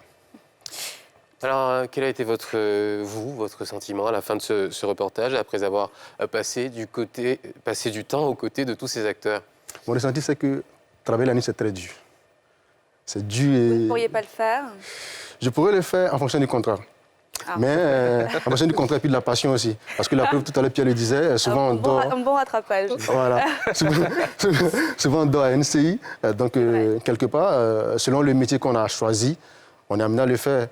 Alors, quel a été votre sentiment à la fin de ce reportage, après avoir passé du temps aux côtés de tous ces acteurs? Mon ressenti, c'est que travailler la nuit, c'est très dur. C'est dur et... Vous ne pourriez pas le faire? Je pourrais le faire en fonction du contrat. Ah. Mais en fonction du contrat et puis de la passion aussi. Parce que la preuve, tout à l'heure, Pierre le disait, souvent on dort... Un bon rattrapage. Voilà. Souvent on dort à NCI. Donc, quelque part, selon le métier qu'on a choisi, on est amené à le faire.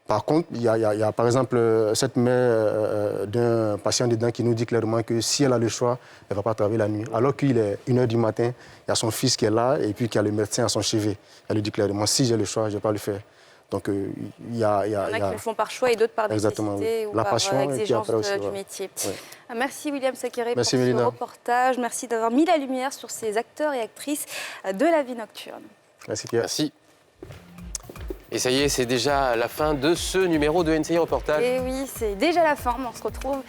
Par contre, il y a par exemple cette mère d'un patient dedans qui nous dit clairement que si elle a le choix, elle ne va pas travailler la nuit. Alors qu'il est 1h du matin, il y a son fils qui est là et puis qu'il y a le médecin à son chevet. Elle lui dit clairement, si j'ai le choix, je ne vais pas le faire. Donc, il y a... Il y en a qui le font par choix et d'autres par nécessité oui. ou la par passion, exigence aussi, du métier. Oui. Merci William Sakere pour Mélina. ce reportage. Merci d'avoir mis la lumière sur ces acteurs et actrices de la vie nocturne. Merci Pierre. Merci. Et ça y est, c'est déjà la fin de ce numéro de NCI Reportage. Et oui, c'est déjà la fin. On se retrouve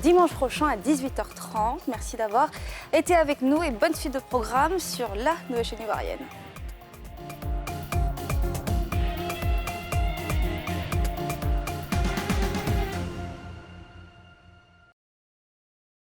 dimanche prochain à 18h30. Merci d'avoir été avec nous et bonne suite de programme sur la nouvelle chaîne ivoirienne.